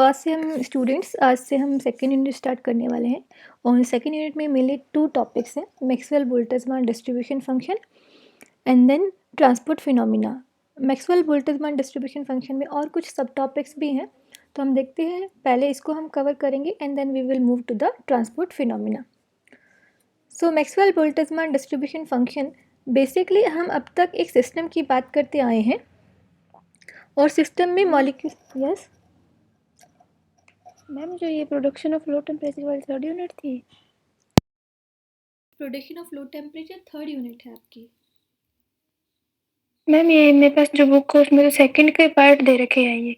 आज से हम सेकेंड यूनिट स्टार्ट करने वाले हैं और सेकेंड यूनिट में मेनली 2 टॉपिक्स हैं, Maxwell Boltzmann distribution function and then transport phenomena. Maxwell Boltzmann distribution function में और कुछ सब टॉपिक्स भी हैं, तो हम देखते हैं। पहले इसको हम कवर करेंगे and then we will move to the transport phenomena. So Maxwell Boltzmann distribution function basically हम अब तक एक सिस्टम की बात करते आए हैं और सिस्टम में मॉलिक्यूल यस मैम, जो ये प्रोडक्शन ऑफ लो टेम्परेचर वाली थर्ड यूनिट थी, production of low temperature third unit है आपकी। मैम ये मेरे पास जो बुक है उसमें तो सेकंड के पार्ट दे रखे हैं। ये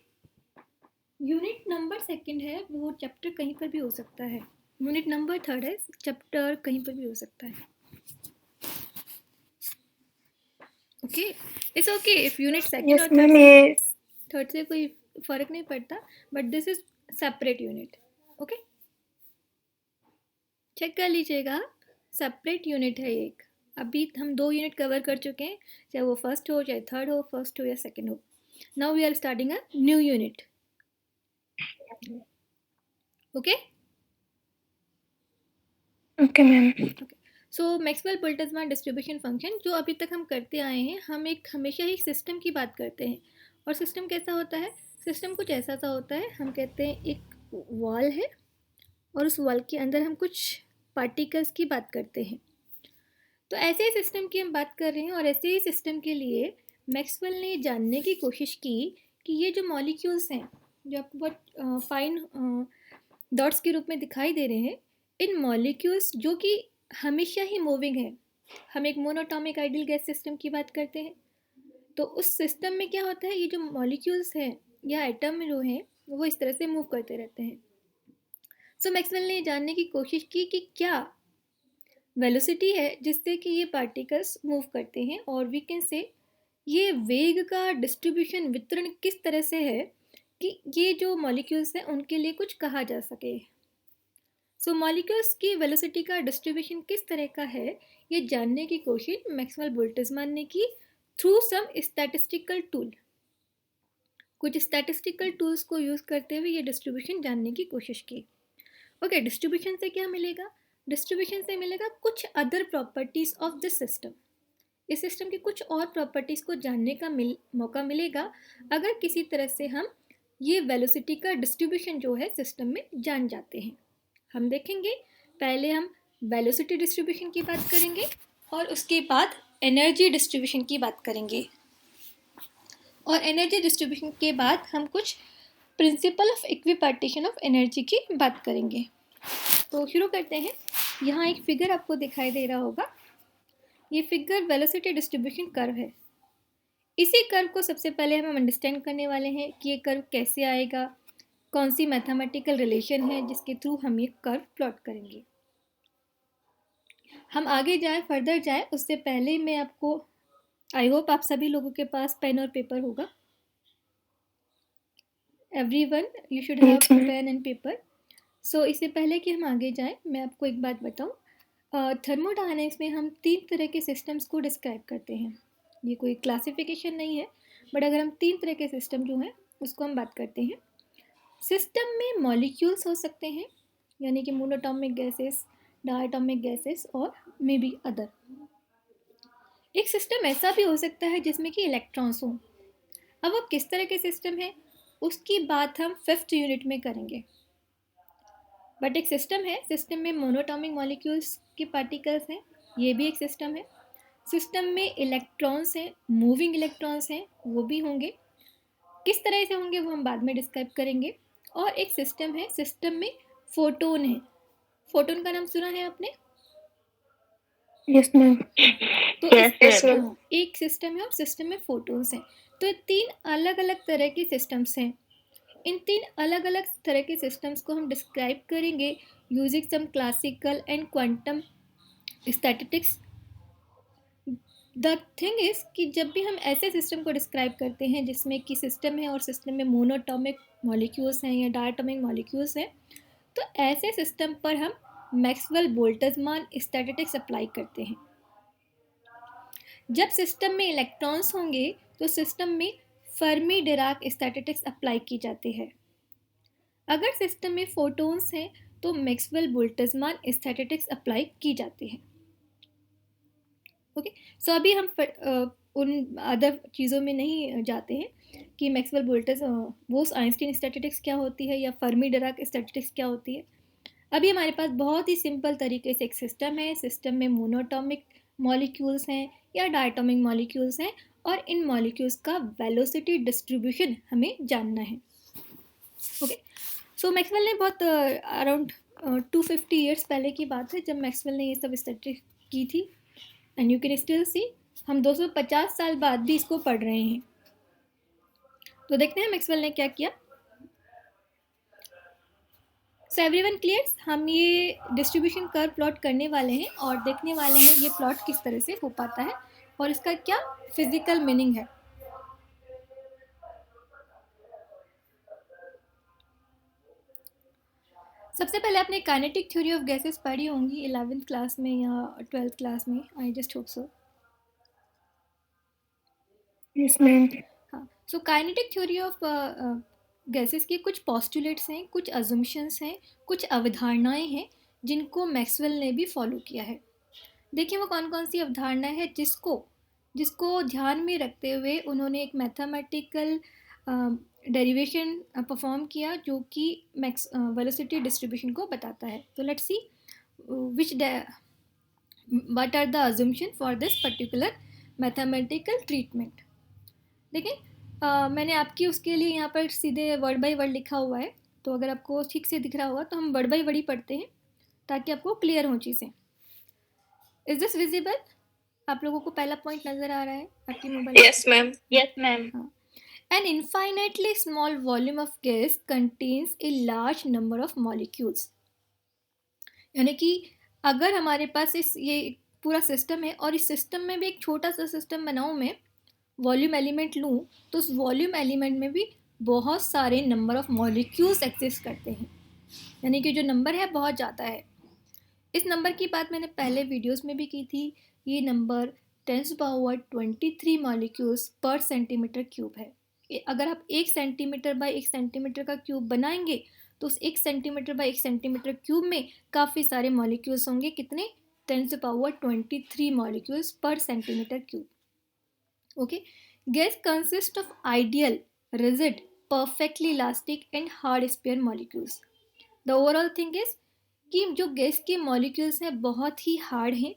यूनिट नंबर सेकंड है, वो चैप्टर कहीं पर भी हो सकता है। यूनिट नंबर थर्ड है, चैप्टर कहीं पर भी हो सकता है। Okay, it's okay if unit second और थर्ड से कोई फर्क नहीं पड़ता, but this is separate unit. Okay, check कर लीजिएगा, सेपरेट यूनिट है एक। अभी हम 2 यूनिट कवर कर चुके हैं, चाहे वो फर्स्ट हो, चाहे थर्ड हो, फर्स्ट हो या सेकंड हो। Now we are starting a new unit. Okay okay ma'am. So Maxwell Boltzmann distribution function जो अभी तक हम करते आए हैं, हम हमेशा ही सिस्टम की बात करते हैं। और सिस्टम कैसा होता है? सिस्टम कुछ ऐसा सा होता है, हम कहते हैं एक वॉल है और उस वॉल के अंदर हम कुछ पार्टिकल्स की बात करते हैं। तो ऐसे ही सिस्टम की हम बात कर रहे हैं और ऐसे ही सिस्टम के लिए मैक्सवेल ने जानने की कोशिश की कि ये जो मॉलिक्यूल्स हैं, जो आपको बहुत फाइन डॉट्स के रूप में दिखाई दे रहे हैं, इन मॉलिक्यूल्स जो कि हमेशा ही मूविंग है। हम एक मोनोटॉमिक आइडियल गैस सिस्टम की बात करते हैं, तो उस सिस्टम में क्या होता है, ये जो मॉलिक्यूल्स हैं या एटम जो हैं वो इस तरह से मूव करते रहते हैं। सो मैक्सवेल ने जानने की कोशिश की कि क्या वेलोसिटी है जिससे कि ये पार्टिकल्स मूव करते हैं, और वी कैन से ये वेग का डिस्ट्रीब्यूशन वितरण किस तरह से है कि ये जो मॉलिक्यूल्स हैं उनके लिए कुछ कहा जा सके। सो मॉलिक्यूल्स की वेलोसिटी का डिस्ट्रीब्यूशन किस तरह का है, ये जानने की कोशिश मैक्सवेल बोल्ट्जमान ने की थ्रू सम स्टैटिस्टिकल टूल। कुछ स्टैटिस्टिकल टूल्स को यूज़ करते हुए ये डिस्ट्रीब्यूशन जानने की कोशिश की। ओके, डिस्ट्रीब्यूशन से क्या मिलेगा? डिस्ट्रीब्यूशन से मिलेगा कुछ other properties of this system. इस सिस्टम की कुछ और प्रॉपर्टीज को जानने का मौका मिलेगा अगर किसी तरह से हम ये वेलोसिटी का डिस्ट्रीब्यूशन जो है सिस्टम में जान जाते हैं। हम देखेंगे, पहले हम वेलोसिटी डिस्ट्रीब्यूशन की बात करेंगे और उसके बाद एनर्जी डिस्ट्रीब्यूशन की बात करेंगे, और एनर्जी डिस्ट्रीब्यूशन के बाद हम कुछ principle of equipartition of energy की बात करेंगे। तो शुरू करते हैं। यहाँ एक फिगर आपको दिखाई दे रहा होगा, ये फिगर वेलोसिटी डिस्ट्रीब्यूशन कर्व है। इसी कर्व को सबसे पहले हम अंडरस्टैंड करने वाले हैं कि ये कर्व कैसे आएगा, कौन सी मैथमेटिकल रिलेशन है जिसके थ्रू हम ये कर्व प्लॉट करेंगे। हम आगे जाएं, फर्दर जाएं, उससे पहले मैं आपको, आई होप आप सभी लोगों के पास पेन और पेपर होगा। Everyone you should have pen and paper. So इससे पहले कि हम आगे जाएं, मैं आपको एक बात बताऊं। थर्मोडायनेमिक्स में हम 3 तरह के सिस्टम्स को डिस्क्राइब करते हैं। ये कोई क्लासिफिकेशन नहीं है, बट अगर हम 3 तरह के सिस्टम जो हैं उसको हम बात करते हैं। सिस्टम में मॉलिक्यूल्स हो सकते हैं, यानी कि मोनोटॉमिक गैसेस, डायटॉमिक गैसेस और मे बी अदर। एक सिस्टम ऐसा भी हो सकता है जिसमें कि इलेक्ट्रॉन्स हों। अब वो किस तरह के सिस्टम है उसकी बात हम 5th यूनिट में करेंगे। बट एक सिस्टम है, सिस्टम में मोनोटॉमिक मॉलिक्यूल्स के पार्टिकल्स हैं, ये भी एक सिस्टम है। सिस्टम में इलेक्ट्रॉन्स हैं, मूविंग इलेक्ट्रॉन्स हैं, वो भी होंगे। किस तरह से होंगे वो हम बाद में डिस्क्राइब करेंगे। और एक सिस्टम है, सिस्टम में फोटोन है। फोटोन का नाम सुना है आपने? Yes ma'am. तो एक सिस्टम है और सिस्टम में फोटोन्स हैं। तो ये 3 अलग अलग तरह के सिस्टम्स हैं। इन 3 अलग अलग तरह के सिस्टम्स को हम डिस्क्राइब करेंगे using some classical and quantum statistics. The thing is कि जब भी हम ऐसे सिस्टम को डिस्क्राइब करते हैं जिसमें कि सिस्टम है और सिस्टम में मोनोटॉमिक मॉलिक्यूल्स हैं या डायटॉमिक मॉलिक्यूल्स हैं, तो ऐसे सिस्टम पर हम मैक्सवेल बोल्ट्जमान स्टैटिस्टिक्स अप्लाई करते हैं। जब सिस्टम में इलेक्ट्रॉन्स होंगे तो सिस्टम में फर्मी डिराक स्टैटिस्टिक्स अप्लाई की जाती है। अगर सिस्टम में फोटॉन्स हैं तो मैक्सवेल बोल्ट्जमान स्टैटिस्टिक्स अप्लाई की जाती है। ओके, सो अभी हम उन अदर चीज़ों में नहीं जाते हैं कि मैक्सवेल बोल्ट्ज बोस आइंस्टीन स्टैटिस्टिक्स क्या होती है या फर्मी डिराक स्टैटिस्टिक्स क्या होती है। अभी हमारे पास बहुत ही सिंपल तरीके से एक सिस्टम है, सिस्टम में मोनोटॉमिक मॉलिक्यूल्स हैं या डायटोमिक मॉलिक्यूल्स हैं और इन मॉलिक्यूल्स का वेलोसिटी डिस्ट्रीब्यूशन हमें जानना है। ओके, सो मैक्सवेल ने बहुत अराउंड 250 ईयर्स पहले की बात है जब मैक्सवेल ने ये सब स्टैटिस्टिक्स की थी, and you can still see हम 250 साल बाद भी इसको पढ़ रहे हैं। तो देखते हैं मैक्सवेल ने क्या किया। सो एवरीवन क्लियर्स, हम ये डिस्ट्रीब्यूशन कर्व प्लॉट करने वाले हैं और देखने वाले हैं ये प्लॉट किस तरह से हो पाता है और इसका क्या फिजिकल मीनिंग है। सबसे पहले आपने काइनेटिक थ्योरी ऑफ गैसेस पढ़ी होंगी 11th क्लास में या 12th क्लास में, I just hope so. Yes ma'am. हाँ, so kinetic theory of gases के कुछ पॉस्टुलेट्स हैं, कुछ अजम्पशंस हैं, कुछ अवधारणाएं हैं जिनको मैक्सवेल ने भी फॉलो किया है। देखिए वो कौन कौन सी अवधारणा है जिसको जिसको ध्यान में रखते हुए उन्होंने एक मैथमेटिकल डेरिवेशन परफॉर्म किया जो कि मैक्स वेलोसिटी डिस्ट्रीब्यूशन को बताता है। तो let's see which what are the assumption for this particular mathematical treatment। देखिए मैंने आपकी उसके लिए यहाँ पर सीधे वर्ड बाय वर्ड लिखा हुआ है, तो अगर आपको ठीक से दिख रहा होगा तो हम वर्ड बाय वर्ड ही पढ़ते हैं ताकि आपको क्लियर हो चीज़ें। Is this visible? आप लोगों को पहला पॉइंट नजर आ रहा है आपकी mobile? Yes ma'am. Yes, ma'am. हाँ, an infinitely small volume of gas contains a large number of molecules। यानी कि अगर हमारे पास ये पूरा सिस्टम है और इस सिस्टम में भी एक छोटा सा सिस्टम बनाऊँ मैं, वॉल्यूम एलिमेंट लूँ, तो उस वॉल्यूम एलिमेंट में भी बहुत सारे नंबर ऑफ मॉलिक्यूल्स एग्जिस्ट करते हैं, यानी कि जो नंबर है बहुत ज़्यादा है। इस नंबर की बात मैंने पहले वीडियोस में भी की थी। ये नंबर 10⁻23 मॉलिक्यूल्स पर सेंटीमीटर क्यूब है। अगर आप 1 सेंटीमीटर बाय 1 सेंटीमीटर का क्यूब बनाएंगे तो उस 1 सेंटीमीटर बाय 1 सेंटीमीटर क्यूब में काफ़ी सारे मॉलिक्यूल्स होंगे। कितने? 10⁻23 मॉलिक्यूल्स पर centimetre cube. Okay, gas consist of ideal, rigid, perfectly elastic and hard sphere molecules। The overall thing is कि जो गैस के मॉलिक्यूल्स हैं बहुत ही हार्ड हैं,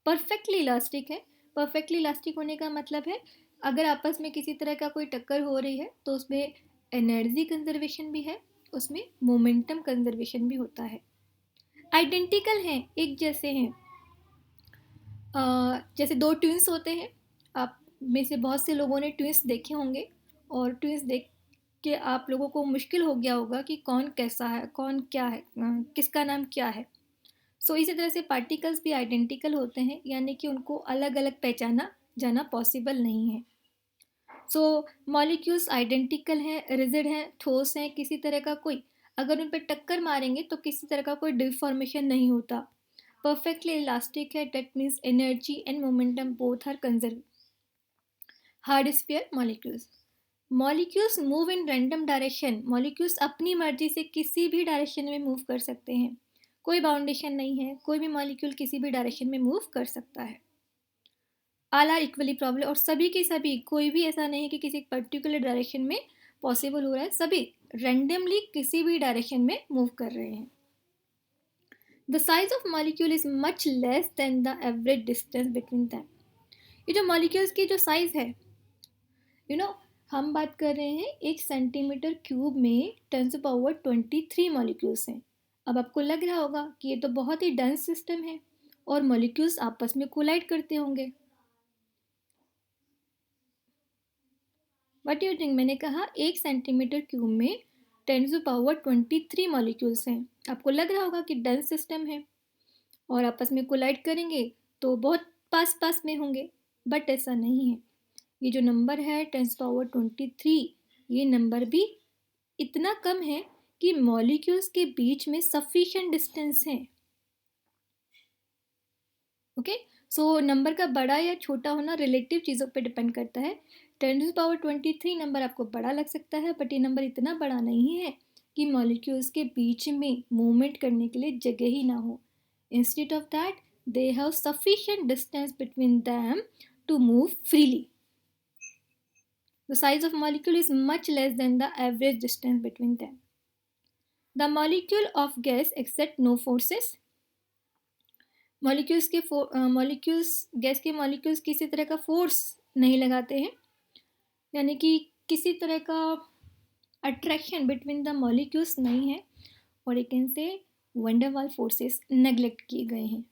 परफेक्टली इलास्टिक है। परफेक्टली इलास्टिक होने का मतलब है अगर आपस में किसी तरह का कोई टक्कर हो रही है तो उसमें एनर्जी कंजर्वेशन भी है, उसमें मोमेंटम कंजर्वेशन भी होता है। आइडेंटिकल हैं, एक जैसे हैं। जैसे दो ट्विंस होते हैं, आप में से बहुत से लोगों ने ट्विंस देखे होंगे और ट्विंस देख के आप लोगों को मुश्किल हो गया होगा कि कौन कैसा है, कौन क्या है, किसका नाम क्या है। सो इसी तरह से पार्टिकल्स भी आइडेंटिकल होते हैं, यानी कि उनको अलग अलग पहचाना जाना पॉसिबल नहीं है। सो मॉलिक्यूल्स आइडेंटिकल हैं, रिजिड हैं, ठोस हैं, किसी तरह का कोई अगर उन पर टक्कर मारेंगे तो किसी तरह का कोई डिफॉर्मेशन नहीं होता। परफेक्टली इलास्टिक है, that means energy and momentum both are conserve. Hard sphere molecules, molecules move in random direction. Molecules अपनी मर्जी से किसी भी डायरेक्शन में मूव कर सकते हैं, कोई बाउंडेशन नहीं है, कोई भी मॉलिक्यूल किसी भी डायरेक्शन में मूव कर सकता है। ऑल आर इक्वली प्रॉबेबल, और सभी के सभी, कोई भी ऐसा नहीं है कि किसी पर्टिकुलर डायरेक्शन में पॉसिबल हो रहा है, सभी रैंडमली किसी भी डायरेक्शन में मूव कर रहे हैं। The size of molecule is much less than the average distance between them. ये जो मॉलिक्यूल्स की जो साइज है, यू नो हम बात कर रहे हैं 1 सेंटीमीटर क्यूब में 10⁻23 मॉलिक्यूल्स हैं। अब आपको लग रहा होगा कि ये तो बहुत ही डेंस सिस्टम है और मॉलिक्यूल्स आपस में कोलाइड करते होंगे। What you think? मैंने कहा 1 सेंटीमीटर क्यूब में 10⁻23 मॉलिक्यूल्स हैं। आपको लग रहा होगा कि डेंस सिस्टम है और आपस में कोलाइड करेंगे तो बहुत पास पास में होंगे, बट ऐसा नहीं है। ये जो नंबर है 10⁻23, ये नंबर भी इतना कम है कि मॉलिक्यूल्स के बीच में सफिशिएंट डिस्टेंस है। ओके, सो नंबर का बड़ा या छोटा होना रिलेटिव चीज़ों पे डिपेंड करता है। 10⁻23 नंबर आपको बड़ा लग सकता है, बट ये नंबर इतना बड़ा नहीं है कि मॉलिक्यूल्स के बीच में मूवमेंट करने के लिए जगह ही ना हो. Instead of that they have sufficient distance between them to move freely. The size of molecule is much less than the average distance between them. The molecule of gas exert no forces. Gas के molecules किसी तरह का force नहीं लगाते हैं, यानी कि किसी तरह का अट्रैक्शन बिटवीन द मॉलिक्यूल्स नहीं है, और एक से वंडरवाल फोर्सेस नेग्लेक्ट किए गए हैं.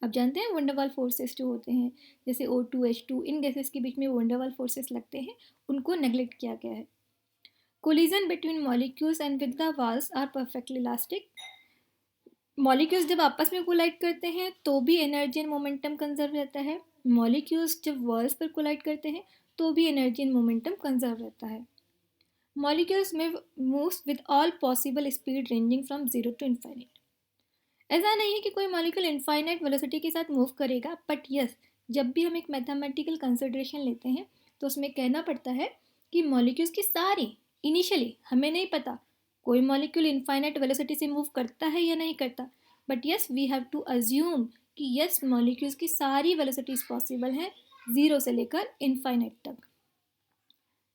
आप जानते हैं वंडरवाल फोर्सेस जो होते हैं, जैसे O2H2, इन गैसेस के बीच में वंडरवाल फोर्सेस लगते हैं, उनको नेग्लेक्ट किया गया है. Collision between molecules and with the walls are perfectly elastic. Molecules जब आपस में कोलाइड करते हैं तो भी एनर्जी एंड मोमेंटम कंजर्व रहता है. मॉलिक्यूल्स जब वाल्स पर कोलाइड करते हैं तो भी एनर्जी एंड मोमेंटम कंजर्व रहता है. मॉलिक्यूल्स में moves with all possible speed ranging from 0 to infinite. ऐसा नहीं है कि कोई मॉलिक्यूल इनफाइनाइट वेलोसिटी के साथ मूव करेगा, बट यस, जब भी हम एक मैथमेटिकल कंसिडरेशन लेते हैं तो उसमें कहना पड़ता है कि मॉलिक्यूल्स की सारी इनिशियली हमें नहीं पता कोई मॉलिक्यूल इनफाइनाइट वेलोसिटी से मूव करता है या नहीं करता, but yes we have to assume कि यस मॉलिक्यूल्स की सारी वेलोसिटीज पॉसिबल हैं 0 से लेकर इनफाइनाइट तक.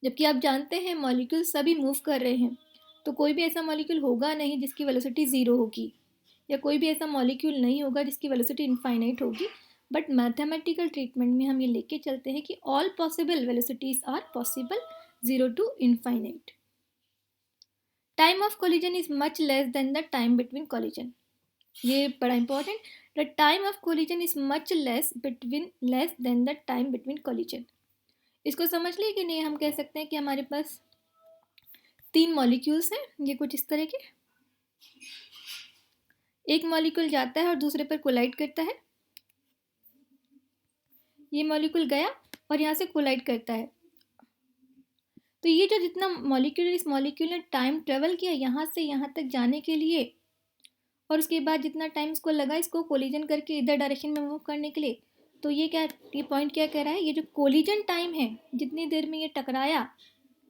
जबकि आप जानते हैं मॉलिक्यूल सभी मूव कर रहे हैं, तो कोई भी ऐसा मॉलिक्यूल होगा नहीं जिसकी वेलोसिटी 0 होगी, या कोई भी ऐसा मॉलिक्यूल नहीं होगा जिसकी वेलोसिटी इनफाइनाइट होगी. बट मैथमेटिकल ट्रीटमेंट में हम ये लेके चलते हैं कि all possible velocities are possible 0 to infinite. Time of collision is much less than the time between collision. ये बड़ा important. The time of collision is much less than the time between collision. इसको समझ लिए कि नहीं? हम कह सकते हैं कि हमारे पास 3 मॉलिक्यूल्स हैं, ये कुछ इस तरह के. एक मॉलिक्यूल जाता है और दूसरे पर कोलाइड करता है. ये मॉलिक्यूल गया और यहाँ से कोलाइड करता है. तो ये जो जितना मॉलिक्यूल, इस मॉलिक्यूल ने टाइम ट्रेवल किया यहाँ से यहाँ तक जाने के लिए, और उसके बाद जितना टाइम इसको लगा इसको कोलिजन करके इधर डायरेक्शन में मूव करने के लिए, तो ये पॉइंट क्या कह रहा है? ये जो कोलिजन टाइम है, जितनी देर में ये टकराया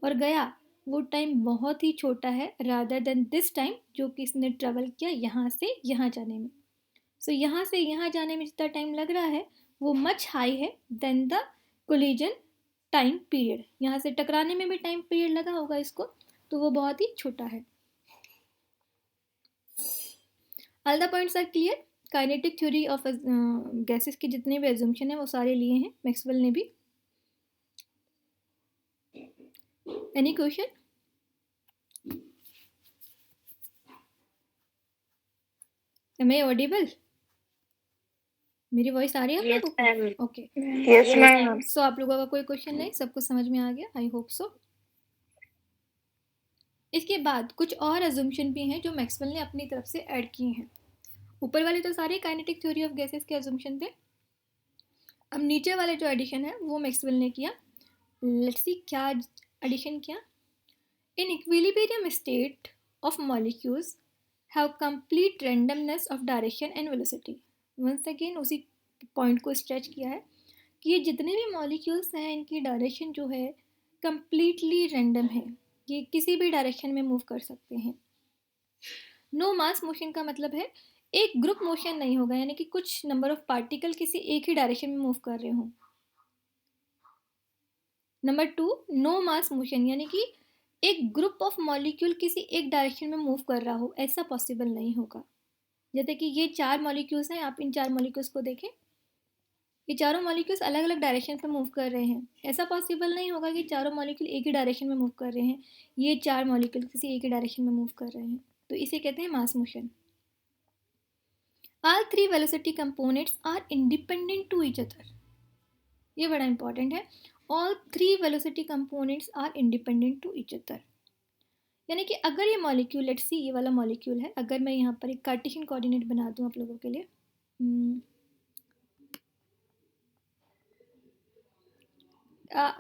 और गया, वो टाइम बहुत ही छोटा है रादर देन दिस टाइम जो कि इसने ट्रेवल किया यहाँ से यहाँ जाने में. सो यहाँ से यहाँ जाने में जितना टाइम लग रहा है वो मच हाई है than the collision time period. यहाँ से टकराने में भी टाइम पीरियड लगा होगा इसको, तो वो बहुत ही छोटा है. All the points are clear. Kinetic theory of gases के जितने भी एजम्पशन है वो सारे लिए हैं मैक्सवेल ने भी. Any question? Am I audible? मेरी वॉइस आ रही है आप लोगों को? Okay, yes ma'am. सो आप लोगों का कोई क्वेश्चन नहीं, सबको समझ में आ गया? I hope so. इसके बाद कुछ और अजम्पशन भी हैं जो मैक्सवेल ने अपनी तरफ से ऐड किए हैं. ऊपर वाले तो सारे काइनेटिक थ्योरी ऑफ गैसेस के अजम्पशन थे. अब नीचे वाले जो एडिशन है वो मैक्सवेल ने किया. लेट्स सी क्या एडिशन किया. In equilibrium state of molecules have complete randomness of direction and velocity. Once again उसी पॉइंट को स्ट्रेच किया है कि ये जितने भी मॉलिक्यूल्स हैं इनकी डायरेक्शन जो है कंप्लीटली रैंडम है, ये किसी भी डायरेक्शन में मूव कर सकते हैं. नो मास मोशन का मतलब है एक ग्रुप मोशन नहीं होगा, यानी कि कुछ नंबर ऑफ पार्टिकल किसी एक ही डायरेक्शन में मूव कर रहे हों. नंबर 2, नो मास मोशन, यानी कि एक ग्रुप ऑफ मॉलिक्यूल किसी एक डायरेक्शन में मूव कर रहा हो, ऐसा पॉसिबल नहीं होगा. जैसे कि ये 4 मॉलिक्यूल्स हैं, आप इन 4 मॉलिक्यूल्स को देखें, ये चारों मॉलिक्यूल्स अलग अलग डायरेक्शन पे मूव कर रहे हैं. ऐसा पॉसिबल नहीं होगा कि चारों मॉलिक्यूल एक ही डायरेक्शन में मूव कर रहे हैं. ये 4 मॉलिक्यूल किसी एक ही डायरेक्शन में मूव कर रहे हैं, तो इसे कहते हैं mass motion. All 3 velocity components are independent to each other. ये बड़ा इंपॉर्टेंट है. All 3 velocity components are independent to each other, यानी कि अगर ये मॉलिक्यूल, लेट्स सी ये वाला मॉलिक्यूल है, अगर मैं यहाँ पर एक कार्टेशियन कोऑर्डिनेट बना दूँ आप लोगों के लिए,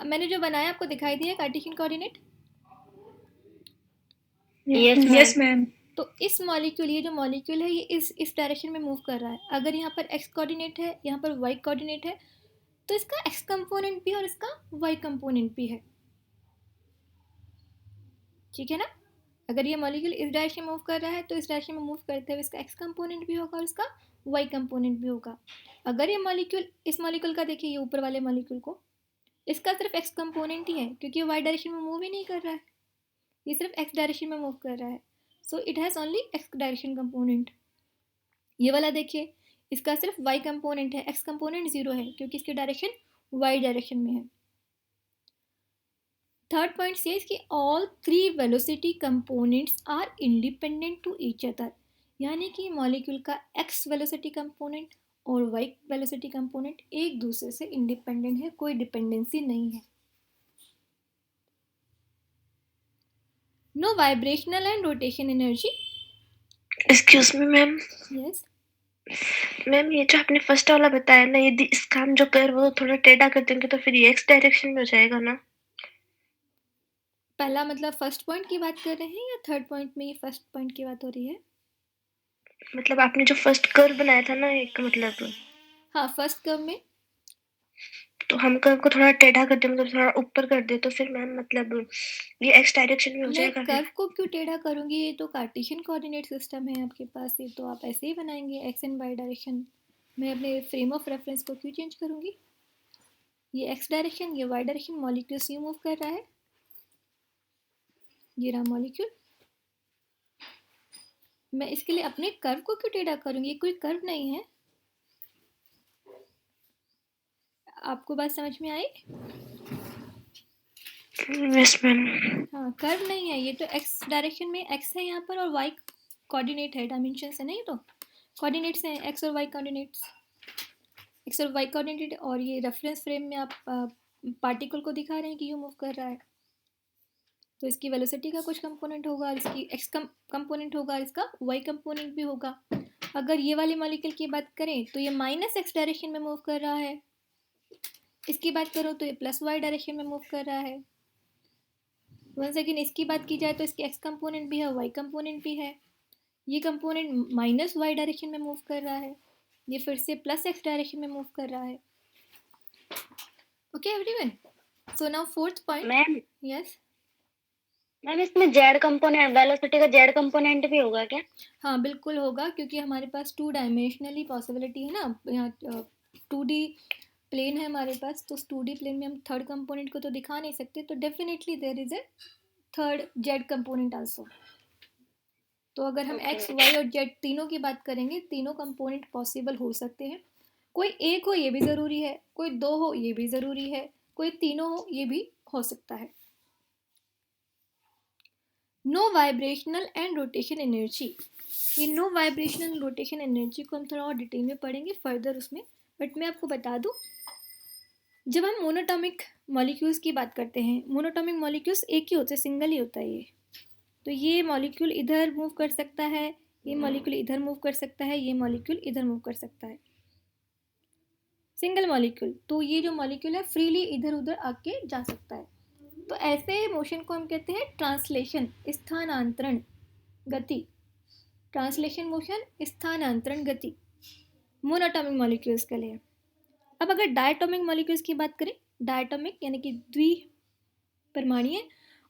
मैंने जो बनाया आपको दिखाई दिया कार्टेशियन कोऑर्डिनेट? Yes ma'am. तो इस मॉलिक्यूल, ये जो मॉलिक्यूल है ये इस डायरेक्शन में मूव कर रहा है. अगर यहाँ पर एक्स कोऑर्डिनेट है, यहाँ पर वाई कोऑर्डिनेट है, तो इसका एक्स कंपोनेंट भी और इसका वाई कंपोनेंट भी है. ठीक है ना? अगर ये मॉलिक्यूल इस डायरेक्शन में मूव कर रहा है तो इस डायरेक्शन में मूव करते हुए इसका एक्स कंपोनेंट भी होगा और इसका वाई कंपोनेंट भी होगा। अगर ये मॉलिक्यूल, इस मॉलिक्यूल का देखिए, ये ऊपर वाले मॉलिक्यूल को, इसका सिर्फ एक्स कंपोनेंट ही है क्योंकि ये वाई डायरेक्शन में मूव ही नहीं कर रहा है, ये सिर्फ एक्स डायरेक्शन में मूव कर रहा है। So it has only x direction component. ये वाला देखिए, इसका सिर्फ वाई कंपोनेंट है, एक्स कंपोनेंट जीरो है क्योंकि इसकी डायरेक्शन वाई डायरेक्शन में है। थर्ड पॉइंट सेज कि all three velocity components are independent to each other, यानी कि मॉलिक्यूल का एक्स वेलोसिटी कंपोनेंट और वाई वेलोसिटी कंपोनेंट एक दूसरे से इंडिपेंडेंट है, कोई डिपेंडेंसी नहीं है। No vibrational and rotation energy. Excuse me ma'am. Yes ma'am ये जो आपने फर्स्ट वाला बताया ना, यदि इसका हम जो कर्व वो थोड़ा टेढ़ा कर देंगे तो फिर ये एक्स डायरेक्शन में हो जाएगा ना? पहला मतलब फर्स्ट पॉइंट की बात कर रहे हैं या थर्ड पॉइंट में ये फर्स्ट पॉइंट की बात हो रही है? मतलब आपने जो फर्स्ट कर्व बनाया था ना एक, मतलब हाँ, फर्स्ट कर्व में तो हम कर्व को थोड़ा टेढ़ा कर दे, मतलब थोड़ा ऊपर कर दे तो फिर मैम मतलब ये एक्स डायरेक्शन में हो मैं जाएगा कर्व फिर? को क्यों टेढ़ा करूँगी, ये तो कार्टेशियन कोऑर्डिनेट सिस्टम है आपके पास, ये तो आप ऐसे ही बनाएंगे एक्स एंड वाई डायरेक्शन। मैं अपने फ्रेम ऑफ रेफरेंस को क्यों चेंज करूँगी? ये एक्स डायरेक्शन, ये वाई डायरेक्शन, मॉलिक्यूल यूँ मूव कर रहा है, ये रहा मॉलिक्यूल। मैं इसके लिए अपने कर्व को क्यों टेढ़ा करूँगी, ये कोई कर्व नहीं है। आपको बात समझ में आई? Yes ma'am. हाँ, कर्व नहीं है ये तो, एक्स डायरेक्शन में एक्स है यहाँ पर और वाई कोऑर्डिनेट है, डायमेंशन है नहीं, तो कोऑर्डिनेट्स हैं एक्स और वाई कोऑर्डिनेट्स, एक्स और वाई कोऑर्डिनेट। और ये रेफरेंस फ्रेम में आप पार्टिकल को दिखा रहे हैं कि यूँ मूव कर रहा है, तो इसकी वेलोसिटी का कुछ कंपोनेंट होगा और इसकी एक्स कंपोनेंट होगा और इसका वाई कंपोनेंट भी होगा। अगर ये वाले मॉलिक्यूल की बात करें तो ये माइनस एक्स डायरेक्शन में मूव कर रहा है, इसकी बात करो तो ये प्लस वाई डायरेक्शन में मूव कर रहा है। वंस अगेन इसकी बात की जाए तो इसकी एक्स कंपोनेंट भी है, वाई कंपोनेंट भी है। ये कंपोनेंट माइनस वाई डायरेक्शन में मूव कर रहा है, ये फिर से प्लस एक्स डायरेक्शन में मूव कर रहा है। Okay everyone, so now fourth point. Ma'am yes ma'am इसमें जेड कंपोनेंट, वेलोसिटी का जेड कंपोनेंट भी होगा क्या? हाँ बिल्कुल होगा, क्योंकि हमारे पास टू डायमेंशनली पॉसिबिलिटी है ना, यहाँ 2D प्लेन है हमारे पास, तो 2D प्लेन में हम थर्ड कंपोनेंट को तो दिखा नहीं सकते, तो definitely there is a third z component also. तो अगर हम एक्स वाई और जेड तीनों की बात करेंगे, तीनों कंपोनेंट पॉसिबल हो सकते हैं। कोई एक हो ये भी ज़रूरी है, कोई दो हो ये भी ज़रूरी है, कोई तीनों हो ये भी हो सकता है। No vibrational and rotation energy. ये नो वाइब्रेशनल रोटेशन एनर्जी को हम थोड़ा और डिटेल में पढ़ेंगे फर्दर उसमें, बट मैं आपको बता दूं, जब हम मोनोटॉमिक मॉलिक्यूल्स की बात करते हैं, मोनोटॉमिक मॉलिक्यूल्स एक ही होते हैं, सिंगल ही होता है ये, तो ये मॉलिक्यूल इधर मूव कर सकता है, ये मॉलिक्यूल इधर मूव कर सकता है, ये मॉलिक्यूल इधर मूव कर सकता है, सिंगल मॉलिक्यूल। तो ये जो मॉलिक्यूल है फ्रीली इधर उधर आके जा सकता है। तो ऐसे मोशन को हम कहते हैं ट्रांसलेशन, स्थानांतरण गति। ट्रांसलेशन मोशन, स्थानांतरण गति, मोनोटॉमिक मॉलिक्यूल्स के लिए। अब अगर डायटोमिक मॉलिक्यूल्स की बात करें, डायटोमिक यानी कि द्विपरमाणुय,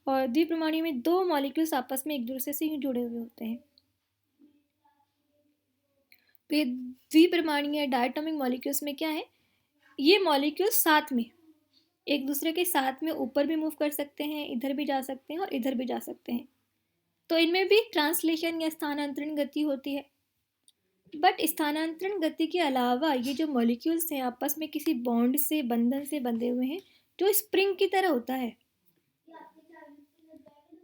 और द्विपरमाणुय में दो मॉलिक्यूल्स आपस में एक दूसरे से ही जुड़े हुए होते हैं, तो ये द्विपरमाणुय डायटोमिक मॉलिक्यूल्स में क्या है, ये मॉलिक्यूल्स साथ में, एक दूसरे के साथ में ऊपर भी मूव कर सकते हैं, इधर भी जा सकते हैं और इधर भी जा सकते हैं, तो इनमें भी ट्रांसलेशन या स्थानांतरण गति होती है। बट स्थानांतरण गति के अलावा ये जो मॉलिक्यूल्स हैं आपस में किसी बॉन्ड से, बंधन से बंधे हुए हैं, जो स्प्रिंग की तरह होता है।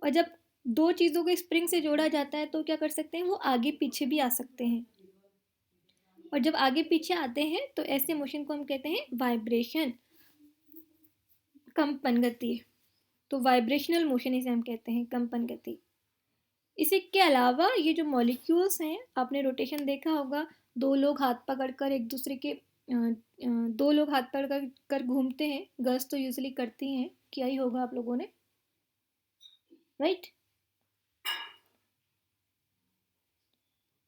और जब दो चीज़ों को स्प्रिंग से जोड़ा जाता है तो क्या कर सकते हैं, वो आगे पीछे भी आ सकते हैं, और जब आगे पीछे आते हैं तो ऐसे मोशन को हम कहते हैं वाइब्रेशन, कंपन गति। तो वाइब्रेशनल मोशन इसे हम कहते हैं, कंपन गति। इसके अलावा ये जो मॉलिक्यूल्स हैं, आपने रोटेशन देखा होगा, दो लोग हाथ पकड़कर एक दूसरे के दो लोग हाथ पकड़ कर घूमते हैं, गर्ल्स तो यूजुअली करती हैं, किया ही होगा आप लोगों ने, राइट?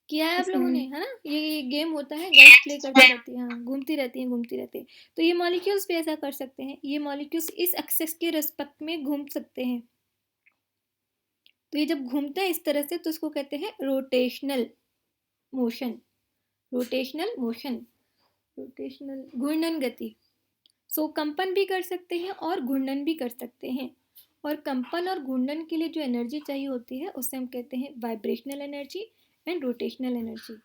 किया है आप लोगों ने, है ना? ये गेम होता है, गर्ल्स प्ले करती रहती हैं, हाँ, घूमती रहती हैं घूमती रहती हैं। तो ये मॉलिक्यूल्स भी ऐसा कर सकते हैं, ये मॉलिक्यूल्स इस एक्सेस के रिस्पेक्ट में घूम सकते हैं। तो ये जब घूमते हैं इस तरह से तो इसको कहते हैं rotational motion, rotational motion, rotational घूर्णन गति। सो कंपन भी कर सकते हैं और घूर्णन भी कर सकते हैं, और कंपन और घूर्णन के लिए जो एनर्जी चाहिए होती है उसे हम कहते हैं vibrational energy and rotational energy.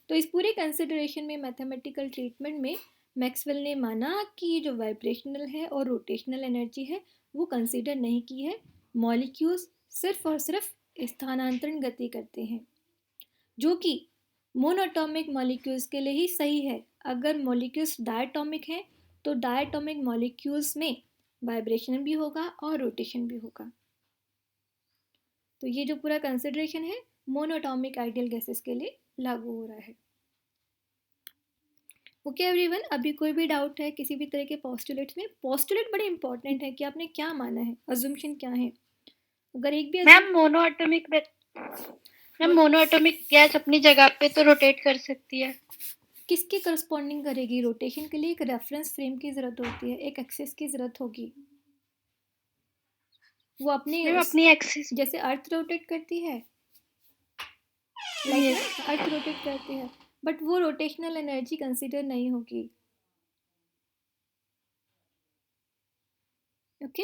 तो इस पूरे कंसिडरेशन में मैथमेटिकल ट्रीटमेंट में मैक्सवेल ने माना कि ये जो वाइब्रेशनल है और रोटेशनल एनर्जी है वो कंसिडर नहीं की है, मॉलिक्यूल्स सिर्फ और सिर्फ स्थानांतरण गति करते हैं, जो कि मोनोटॉमिक मॉलिक्यूल्स के लिए ही सही है। अगर मॉलिक्यूल्स डायटॉमिक हैं तो डायटॉमिक मॉलिक्यूल्स में वाइब्रेशन भी होगा और रोटेशन भी होगा। तो ये जो पूरा कंसिडरेशन है मोनोटॉमिक आइडियल गैसेस के लिए लागू हो रहा है। ओके एवरीवन, अभी कोई भी डाउट है किसी भी तरह के पोस्टुलेट्स में? पोस्टुलेट बड़े इंपॉर्टेंट है कि आपने क्या माना है, अजम्पशन क्या है। अगर एक भी मैम मोनोएटॉमिक गैस अपनी जगह पे तो रोटेट कर सकती है, किसके करस्पॉन्डिंग करेगी? रोटेशन के लिए एक रेफरेंस फ्रेम की जरूरत होती है, एक एक्सिस की जरूरत होगी। वो अपनी एक्सिस, जैसे अर्थ रोटेट करती है, लाइक अर्थ रोटेट करती है, बट वो रोटेशनल एनर्जी कंसिडर नहीं होगी। ओके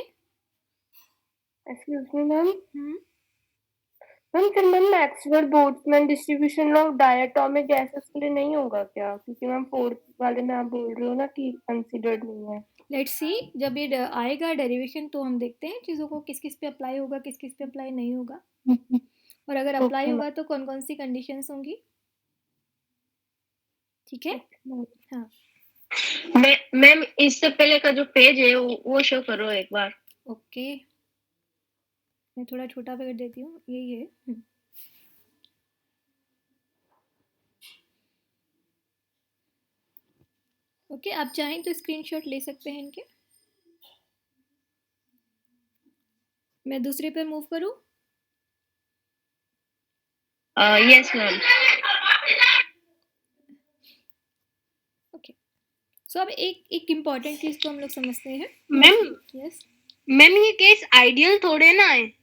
एक्सक्यूज मी मैम, फिर ma'am Maxwell Boltzmann distribution of diatomic gases के लिए नहीं होगा क्या? क्योंकि मैम फोर्थ वाले में आप बोल रहे हो ना कि कंसीडर्ड नहीं है। लेट्स सी, जब ये आएगा डेरिवेशन तो हम देखते हैं चीज़ों को किस किस पे अप्लाई होगा, किस किस पे अप्लाई नहीं होगा, और अगर अप्लाई होगा तो कौन कौन सी कंडीशंस होंगी। ठीक है, हाँ मैम इससे पहले का जो पेज है वो शो करो एक बार। ओके, मैं थोड़ा छोटा कर देती हूँ, यही है। ओके, आप चाहें तो स्क्रीनशॉट ले सकते हैं इनके। मैं दूसरे पे मूव करूँ? Yes ma'am. ओके, सो अब एक इम्पॉर्टेंट चीज़ को हम लोग समझते हैं। मैम यस मैम, ये केस आइडियल थोड़े ना है।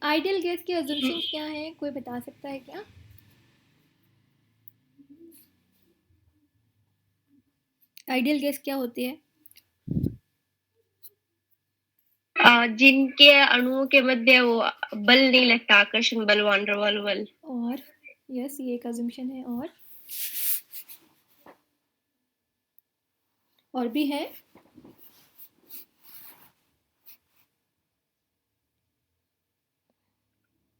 आइडियल गैस के अजम्पशंस क्या हैं, कोई बता सकता है क्या? आइडियल गैस क्या होती है? जिनके अणुओं के मध्य वो बल नहीं लगता, आकर्षण बल, वान डेर वाल बल। और यस, ये एक अजम्पशन है, और भी है।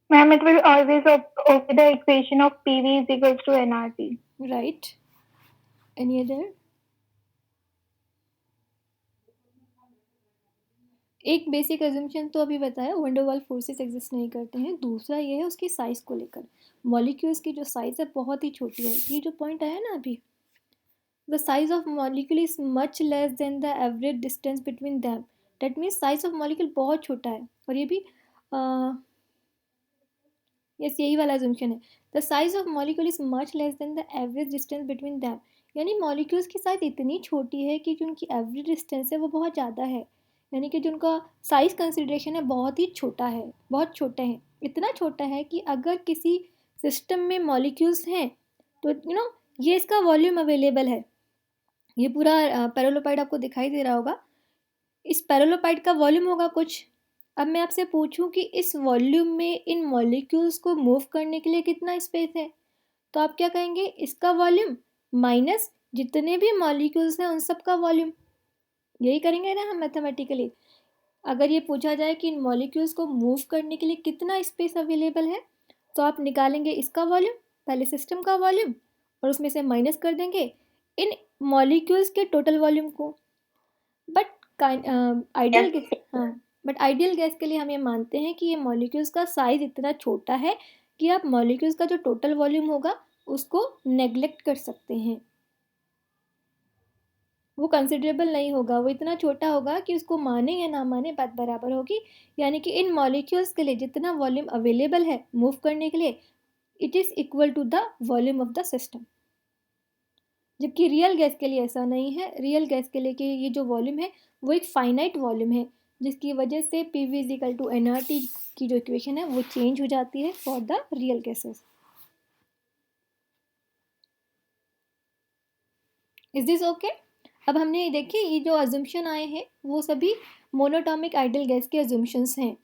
Ma'am, it will always obey the equation of PV is equals to nRT. Right. Any other? एक बेसिक अजम्पशन तो अभी बताया, वंडर वाल फोर्सेस एग्जिस्ट नहीं करते हैं। दूसरा ये है उसकी साइज को लेकर, मॉलिक्यूल्स की जो साइज है बहुत ही छोटी है। ये जो पॉइंट आया ना अभी, the size of molecule is much less than the average distance between them. That means size of molecule बहुत छोटा है, और ये भी यस यही वाला अजम्पशन है। The size of molecule is much less than the average distance between them, यानी मॉलिक्यूल्स की साइज इतनी छोटी है कि जो उनकी एवरेज डिस्टेंस है वो बहुत ज़्यादा है, यानी कि जो उनका साइज कंसिड्रेशन है बहुत ही छोटा है, बहुत छोटे हैं। इतना छोटा है कि अगर किसी सिस्टम में मॉलिक्यूल्स हैं तो ये इसका वॉल्यूम अवेलेबल है। ये पूरा पैरेललोपाइड आपको दिखाई दे रहा होगा, इस पैरेललोपाइड का वॉल्यूम होगा कुछ। अब मैं आपसे पूछूं कि इस वॉल्यूम में इन मॉलिक्यूल्स को मूव करने के लिए कितना स्पेस है, तो आप क्या कहेंगे? इसका वॉल्यूम माइनस जितने भी मॉलिक्यूल्स हैं उन सब का वॉल्यूम। यही करेंगे ना हम मैथमेटिकली। अगर ये पूछा जाए कि इन मॉलिक्यूल्स को मूव करने के लिए कितना स्पेस अवेलेबल है, तो आप निकालेंगे इसका वॉल्यूम, पहले सिस्टम का वॉल्यूम, और उसमें से माइनस कर देंगे इन मॉलिक्यूल्स के टोटल वॉल्यूम को। बट आइडियल गैस, हाँ, बट आइडियल गैस के लिए हम ये मानते हैं कि ये मॉलिक्यूल्स का साइज इतना छोटा है कि आप मॉलिक्यूल्स का जो टोटल वॉल्यूम होगा उसको नेग्लेक्ट कर सकते हैं। वो कंसिडरेबल नहीं होगा, वो इतना छोटा होगा कि उसको माने या ना माने बात बराबर होगी। यानी कि इन मॉलिक्यूल्स के लिए जितना वॉल्यूम अवेलेबल है मूव करने के लिए, it is equal to the volume of the system. जबकि रियल गैस के लिए ऐसा नहीं है। रियल गैस के लिए कि ये जो वॉल्यूम है वो एक फाइनाइट वॉल्यूम है, जिसकी वजह से PV is equal to nRT की जो इक्वेशन है वो चेंज हो जाती है for the real cases. Is this okay? अब हमने देखिए ये जो अजम्पशन आए हैं वो सभी मोनोटॉमिक आइडियल गैस के अजम्पशंस हैं,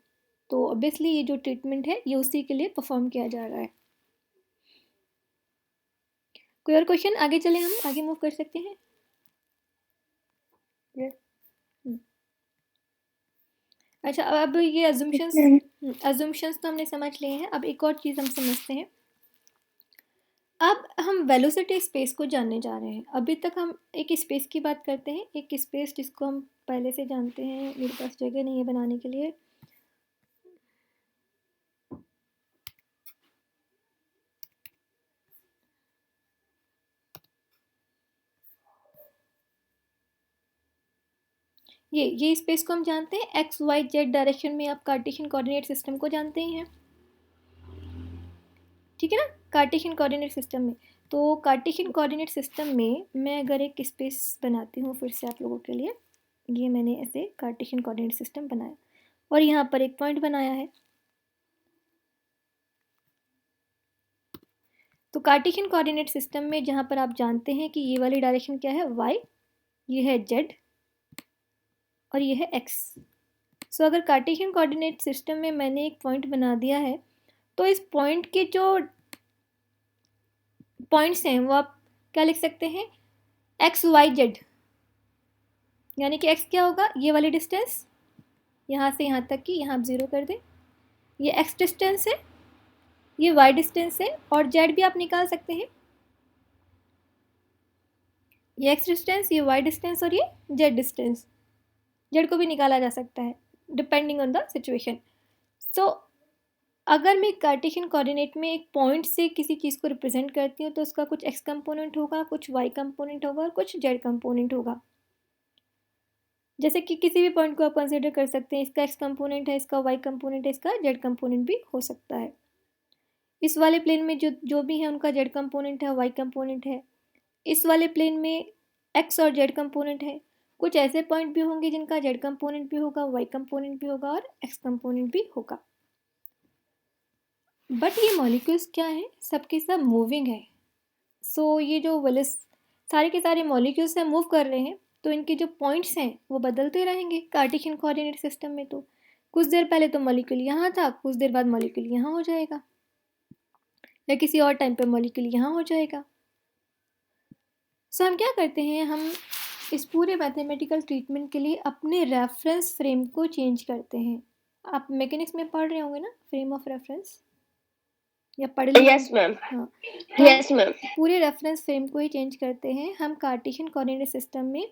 तो ऑब्वियसली ये जो ट्रीटमेंट है ये उसी के लिए परफॉर्म किया जा रहा है। कोई और क्वेश्चन? आगे चले, हम आगे मूव कर सकते हैं। Yes. अच्छा, अब ये अजम्पशंस तो हमने समझ लिए हैं। अब एक और चीज़ हम समझते हैं। अब हम वेलोसिटी स्पेस को जानने जा रहे हैं। अभी तक हम एक स्पेस की बात करते हैं, एक स्पेस जिसको हम पहले से जानते हैं। मेरे पास जगह नहीं है बनाने के लिए। ये स्पेस को हम जानते हैं। एक्स वाई जेड डायरेक्शन में आप कार्टेशियन कोऑर्डिनेट सिस्टम को जानते ही हैं, ठीक है ना? कार्टेशियन कोऑर्डिनेट सिस्टम में, तो कार्टेशियन कोऑर्डिनेट सिस्टम में मैं अगर एक स्पेस बनाती हूँ फिर से आप लोगों के लिए, ये मैंने ऐसे कार्टेशियन कोऑर्डिनेट सिस्टम बनाया और यहाँ पर एक पॉइंट बनाया है। तो कार्टेशियन कोऑर्डिनेट सिस्टम में जहाँ पर आप जानते हैं कि ये वाली डायरेक्शन क्या है, वाई, ये है जेड और ये है एक्स। सो अगर कार्टेशियन कोऑर्डिनेट सिस्टम में मैंने एक पॉइंट बना दिया है तो इस पॉइंट के जो पॉइंट्स हैं वो आप क्या लिख सकते हैं, एक्स वाई जेड, यानी कि एक्स क्या होगा, ये वाली डिस्टेंस यहाँ से यहाँ तक की, यहाँ आप ज़ीरो कर दें, ये एक्स डिस्टेंस है, ये वाई डिस्टेंस है, और जेड भी आप निकाल सकते हैं, ये एक्स डिस्टेंस, ये वाई डिस्टेंस और ये जेड डिस्टेंस। जेड को भी निकाला जा सकता है डिपेंडिंग ऑन द सिचुएशन। सो अगर मैं कार्टेशियन कोऑर्डिनेट में एक पॉइंट से किसी चीज़ को रिप्रेजेंट करती हूँ तो उसका कुछ एक्स कंपोनेंट होगा, कुछ वाई कंपोनेंट होगा और कुछ जेड कंपोनेंट होगा। जैसे कि किसी भी पॉइंट को आप कंसिडर कर सकते हैं, इसका एक्स कंपोनेंट है, इसका वाई कंपोनेंट है, इसका जेड कंपोनेंट भी हो सकता है। इस वाले प्लेन में जो भी है उनका जेड कंपोनेंट है, वाई कंपोनेंट है। इस वाले प्लेन में एक्स और जेड कंपोनेंट है। कुछ ऐसे पॉइंट भी होंगे जिनका जेड कंपोनेंट भी होगा, वाई कंपोनेंट भी होगा और एक्स कंपोनेंट भी होगा। बट ये मॉलिक्यूल्स क्या है, सबके सब मूविंग है। सो ये जो सारे के सारे मॉलिक्यूल्स हैं मूव कर रहे हैं, तो इनके जो पॉइंट्स हैं वो बदलते रहेंगे कार्टेशियन कोऑर्डिनेट सिस्टम में। तो कुछ देर पहले तो मॉलिक्यूल यहाँ था, कुछ देर बाद मॉलिक्यूल यहाँ हो जाएगा, या किसी और टाइम पे मॉलिक्यूल यहाँ हो जाएगा। सो हम क्या करते हैं, हम इस पूरे मैथमेटिकल ट्रीटमेंट के लिए अपने रेफरेंस फ्रेम को चेंज करते हैं। आप मैकेनिक्स में पढ़ रहे होंगे ना, फ्रेम ऑफ रेफरेंस, या पढ़ लिए? Yes, ma'am. हाँ, तो Yes, ma'am. पूरे रेफरेंस फ्रेम को ही चेंज करते हैं। हम कार्टेशियन कोऑर्डिनेट सिस्टम में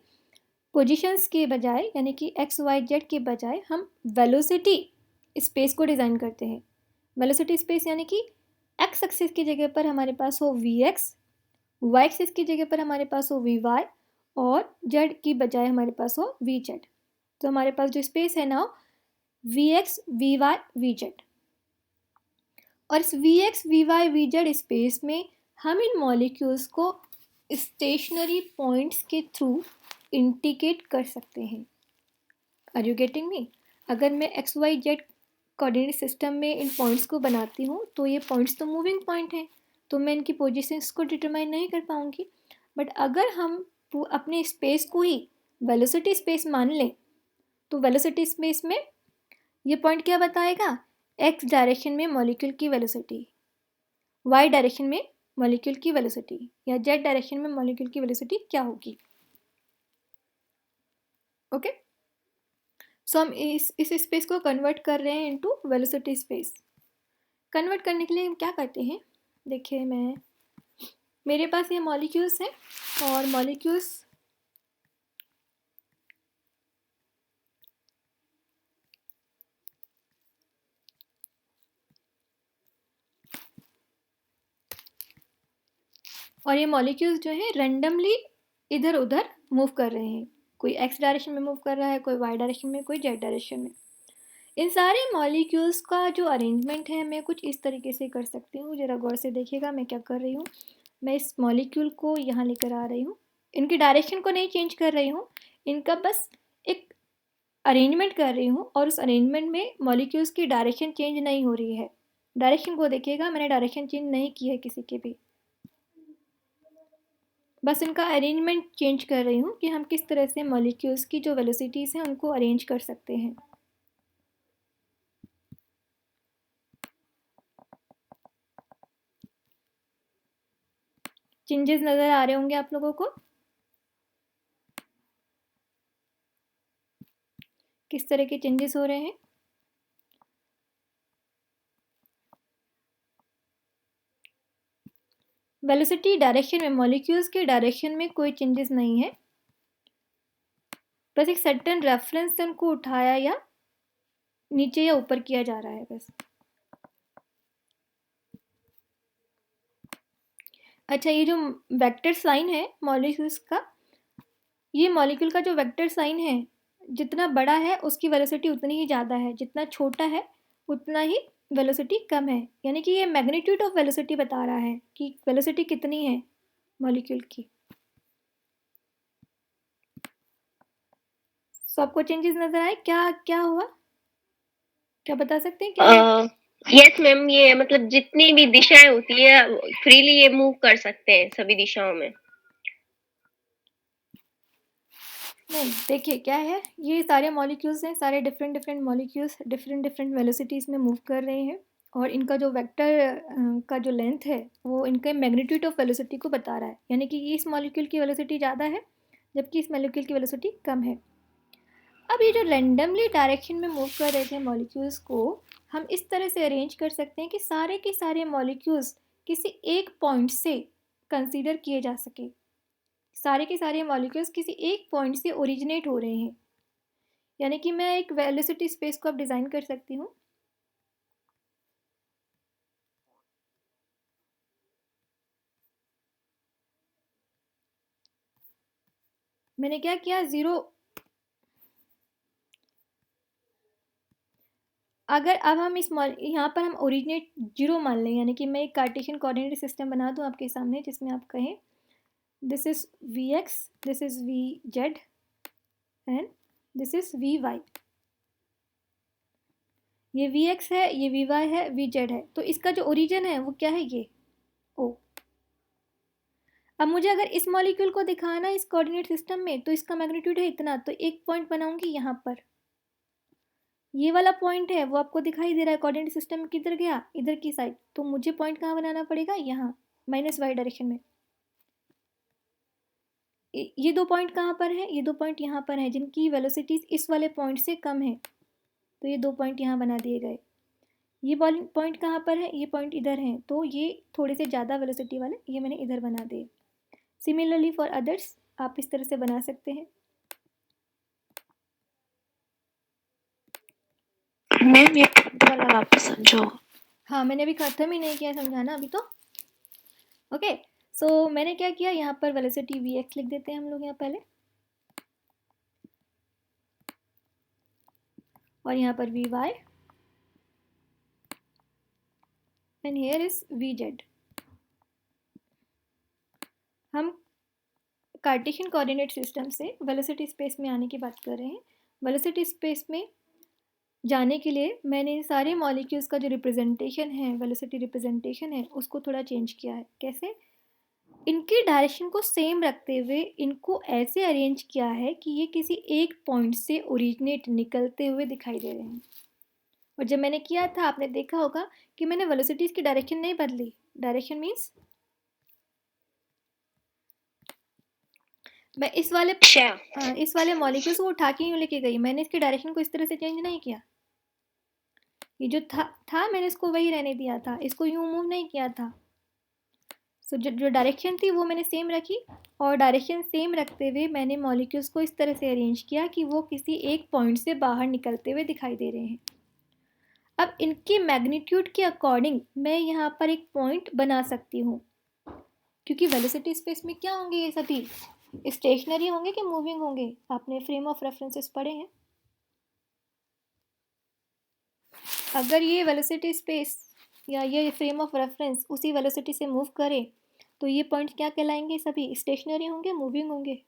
पोजीशंस के बजाय, यानी कि एक्स वाई जेड के बजाय, हम वेलोसिटी स्पेस को डिज़ाइन करते हैं। वेलोसिटी स्पेस यानी कि एक्स एक्सिस की जगह पर हमारे पास हो वी एक्स, वाई एक्सिस की जगह पर हमारे पास हो वी वाई, और जेड की बजाय हमारे पास हो वी जेड। तो हमारे पास जो स्पेस है ना, v x v y v z, और इस v x v y v z space में हम इन मॉलिक्यूल्स को स्टेशनरी पॉइंट्स के थ्रू इंडिकेट कर सकते हैं। Are you getting me? अगर मैं x y z coordinate system में इन पॉइंट्स को बनाती हूँ तो ये पॉइंट्स तो मूविंग पॉइंट हैं, तो मैं इनकी पोजीशंस को डिटरमाइन नहीं कर पाऊँगी। बट अगर हम अपने स्पेस को ही वेलोसिटी स्पेस मान लें तो वेलोसिटी स्पेस में ये पॉइंट क्या बताएगा, एक्स डायरेक्शन में मॉलिक्यूल की वेलोसिटी, वाई डायरेक्शन में मॉलिक्यूल की वेलोसिटी, या जेड डायरेक्शन में मॉलिक्यूल की वेलोसिटी क्या होगी। ओके, सो हम इस स्पेस को कन्वर्ट कर रहे हैं इनटू वेलोसिटी स्पेस। कन्वर्ट करने के लिए हम क्या करते हैं, देखिए मेरे पास ये मॉलिक्यूल्स हैं और मॉलिक्यूल्स और ये मॉलिक्यूल्स जो हैं रैंडमली इधर उधर मूव कर रहे हैं। कोई एक्स डायरेक्शन में मूव कर रहा है, कोई वाई डायरेक्शन में, कोई जेड डायरेक्शन में। इन सारे मॉलिक्यूल्स का जो अरेंजमेंट है मैं कुछ इस तरीके से कर सकती हूँ। ज़रा गौर से देखिएगा मैं क्या कर रही हूँ। मैं इस मॉलिक्यूल को यहाँ लेकर आ रही हूँ, इनकी डायरेक्शन को नहीं चेंज कर रही हूँ, इनका बस एक अरेंजमेंट कर रही हूँ और उस अरेंजमेंट में मॉलिक्यूल्स की डायरेक्शन चेंज नहीं हो रही है। डायरेक्शन को देखिएगा, मैंने डायरेक्शन चेंज नहीं की है किसी की भी, बस इनका अरेंजमेंट चेंज कर रही हूँ कि हम किस तरह से मॉलिक्यूल्स की जो वेलोसिटीज़ हैं उनको अरेंज कर सकते हैं। चेंजेस नज़र आ रहे होंगे आप लोगों को, किस तरह के चेंजेस हो रहे हैं। वेलोसिटी डायरेक्शन में, मॉलिक्यूल्स के डायरेक्शन में कोई चेंजेस नहीं है, बस एक सर्टेन रेफरेंस से उनको उठाया या नीचे या ऊपर किया जा रहा है बस। अच्छा, ये जो वेक्टर साइन है मॉलिक्यूल्स का, ये मॉलिक्यूल का जो वेक्टर साइन है, जितना बड़ा है उसकी वेलोसिटी उतनी ही ज़्यादा है, जितना छोटा है उतना ही वेलोसिटी कम है। यानी कि ये मैग्नीट्यूड ऑफ वेलोसिटी बता रहा है कि वेलोसिटी कितनी है मॉलिक्यूल की। सो आपको चेंजेस नज़र आए? क्या क्या हुआ, क्या बता सकते हैं क्या? यस मैम, ये मतलब जितनी भी दिशाएं होती है फ्रीली ये मूव कर सकते हैं सभी दिशाओं में। नहीं, देखिए क्या है, ये सारे मॉलिक्यूल्स हैं, सारे different different molecules different different velocities में मूव कर रहे हैं, और इनका जो वेक्टर का जो लेंथ है वो इनके मैग्नीट्यूड ऑफ वेलोसिटी को बता रहा है। यानी कि इस मॉलिक्यूल की वेलोसिटी ज़्यादा है जबकि इस मॉलिक्यूल की वेलोसिटी कम है। अब ये जो रैंडमली डायरेक्शन में मूव कर रहे थे मॉलिक्यूल्स को, हम इस तरह से अरेंज कर सकते हैं कि सारे के सारे मॉलिक्यूल्स किसी एक पॉइंट से कंसीडर किए जा सके। सारे के सारे मॉलिक्यूल्स किसी एक पॉइंट से ओरिजिनेट हो रहे हैं। यानी कि मैं एक वेलोसिटी स्पेस को अब डिज़ाइन कर सकती हूँ। मैंने क्या किया, ज़ीरो, अगर अब हम इस यहाँ पर हम ओरिजिनेट जीरो मान लें, यानी कि मैं एक कार्टेशियन कोऑर्डिनेट सिस्टम बना दूँ आपके सामने, जिसमें आप कहें this is v x, this is v z and this is v y. ये वी एक्स है, ये वी वाई है, वी जेड है, तो इसका जो ओरिजिन है वो क्या है, ये ओ। अब मुझे अगर इस मॉलिक्यूल को दिखाना इस कोऑर्डिनेट सिस्टम में, तो इसका मैग्नीट्यूड है इतना, तो एक पॉइंट बनाऊंगी यहाँ पर, ये वाला पॉइंट है वो आपको दिखाई दे रहा है कोऑर्डिनेट सिस्टम में, किधर गया, इधर की साइड, तो मुझे पॉइंट कहाँ बनाना पड़ेगा, यहाँ माइनस वाई डायरेक्शन में। ये दो पॉइंट कहाँ पर है, ये दो पॉइंट यहाँ पर हैं जिनकी वेलोसिटीज इस वाले पॉइंट से कम है, तो ये दो पॉइंट यहाँ बना दिए गए। ये पॉइंट कहाँ पर है, ये पॉइंट इधर हैं, तो ये थोड़े से ज़्यादा वेलोसिटी वाले, ये मैंने इधर बना दिए। सिमिलरली फॉर अदर्स आप इस तरह से बना सकते हैं। मैम ये वाला वापस समझो। हाँ, मैंने अभी खत्म ही नहीं किया समझाना अभी तो। ओके, सो मैंने क्या किया, यहाँ पर वेलोसिटी वी एक्स लिख देते हैं हम लोग यहाँ पहले, और यहाँ पर v y and here is v z. हम कार्टेशियन कोऑर्डिनेट सिस्टम से वेलोसिटी स्पेस में आने की बात कर रहे हैं। वेलोसिटी स्पेस में जाने के लिए मैंने सारे मॉलिक्यूल्स का जो रिप्रेजेंटेशन है, वेलोसिटी रिप्रेजेंटेशन है, उसको थोड़ा चेंज किया है। कैसे? इनकी डायरेक्शन को सेम रखते हुए इनको ऐसे अरेंज किया है कि ये किसी एक पॉइंट से ओरिजिनेट निकलते हुए दिखाई दे रहे हैं। और जब मैंने किया था आपने देखा होगा कि मैंने वेलोसिटीज़ की डायरेक्शन नहीं बदली। डायरेक्शन मीन्स मैं इस वाले मॉलिक्यूल्स को उठा के यूँ लेके गई, मैंने इसकी डायरेक्शन को इस तरह से चेंज नहीं किया। ये जो था मैंने इसको वही रहने दिया था, इसको यूँ मूव नहीं किया था। सो जो डायरेक्शन थी वो मैंने सेम रखी, और डायरेक्शन सेम रखते हुए मैंने मॉलिक्यूल्स को इस तरह से अरेंज किया कि वो किसी एक पॉइंट से बाहर निकलते हुए दिखाई दे रहे हैं। अब इनके मैग्नीट्यूड के अकॉर्डिंग मैं यहाँ पर एक पॉइंट बना सकती हूँ, क्योंकि वेलोसिटी स्पेस में क्या होंगे, ये सभी स्टेशनरी होंगे कि मूविंग होंगे, आपने फ्रेम ऑफ रेफरेंसेस पढ़े हैं। अगर ये वेलोसिटी स्पेस या ये फ्रेम ऑफ रेफरेंस उसी वेलोसिटी से मूव करे, तो ये पॉइंट क्या कहलाएंगे, सभी स्टेशनरी होंगे, मूविंग होंगे।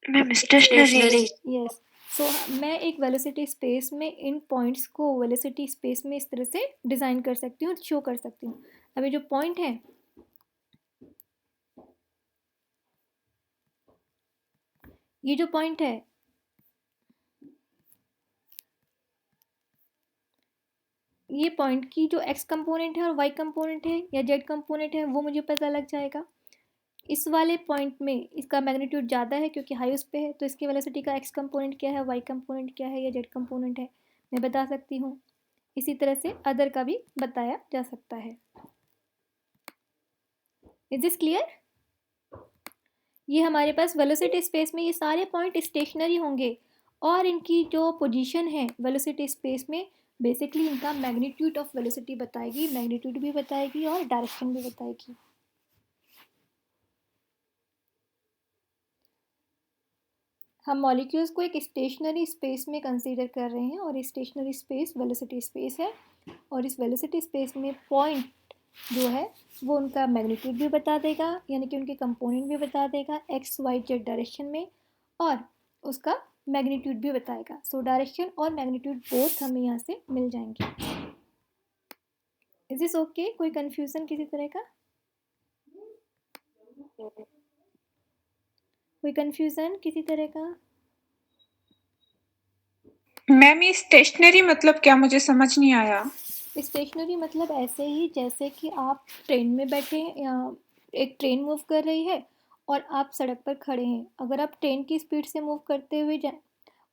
Ma'am stationery. यस, मैं एक वेलोसिटी स्पेस में इन पॉइंट्स को वेलोसिटी स्पेस में इस तरह से डिज़ाइन कर सकती हूँ और शो कर सकती हूँ। अभी जो पॉइंट है, ये जो पॉइंट है, ये पॉइंट की जो x कंपोनेंट है और y कंपोनेंट है या z कंपोनेंट है वो मुझे पता लग जाएगा। इस वाले पॉइंट में इसका मैग्नीट्यूड ज़्यादा है क्योंकि हाई उस पे है, तो इसकी वेलोसिटी का x कंपोनेंट क्या है, y कंपोनेंट क्या है या z कंपोनेंट है, मैं बता सकती हूँ। इसी तरह से अदर का भी बताया जा सकता है। Is this clear? ये हमारे पास वेलोसिटी स्पेस में ये सारे पॉइंट स्टेशनरी होंगे और इनकी जो पोजीशन है वेलोसिटी स्पेस में बेसिकली इनका मैग्नीट्यूड ऑफ वेलोसिटी बताएगी, मैग्नीट्यूड भी बताएगी और डायरेक्शन भी बताएगी। हम मॉलिक्यूल्स को एक स्टेशनरी स्पेस में कंसीडर कर रहे हैं और स्टेशनरी स्पेस वेलोसिटी स्पेस है और इस वेलोसिटी स्पेस में पॉइंट जो है वो उनका मैग्नीट्यूड भी बता देगा, यानी कि उनके कंपोनेंट भी बता देगा एक्स वाई जेड डायरेक्शन में, और उसका मैग्नीट्यूड भी बताएगा। सो डायरेक्शन और मैग्नीट्यूड बोथ हमें यहाँ से मिल जाएंगे। Is this okay? कोई कंफ्यूजन किसी तरह का? कोई कंफ्यूजन किसी तरह का? मैम ये स्टेशनरी मतलब क्या, मुझे समझ नहीं आया। स्टेशनरी मतलब ऐसे ही जैसे कि आप ट्रेन में बैठे या एक ट्रेन मूव कर रही है और आप सड़क पर खड़े हैं। अगर आप ट्रेन की स्पीड से मूव करते हुए जाए,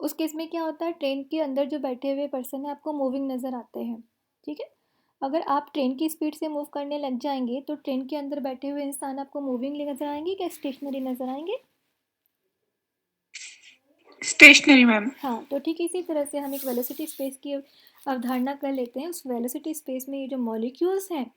उस केस में क्या होता है, ट्रेन के अंदर जो बैठे हुए पर्सन है आपको मूविंग नज़र आते हैं, ठीक है। अगर आप ट्रेन की स्पीड से मूव करने लग जाएंगे तो ट्रेन के अंदर बैठे हुए इंसान आपको मूविंग नज़र आएंगे क्या स्टेशनरी नज़र आएंगे? Stationary ma'am. हाँ, तो ठीक इसी तरह से हम एक वेलोसिटी स्पेस की अवधारणा कर लेते हैं। उस वेलोसिटी स्पेस में ये जो मॉलिक्यूल्स हैं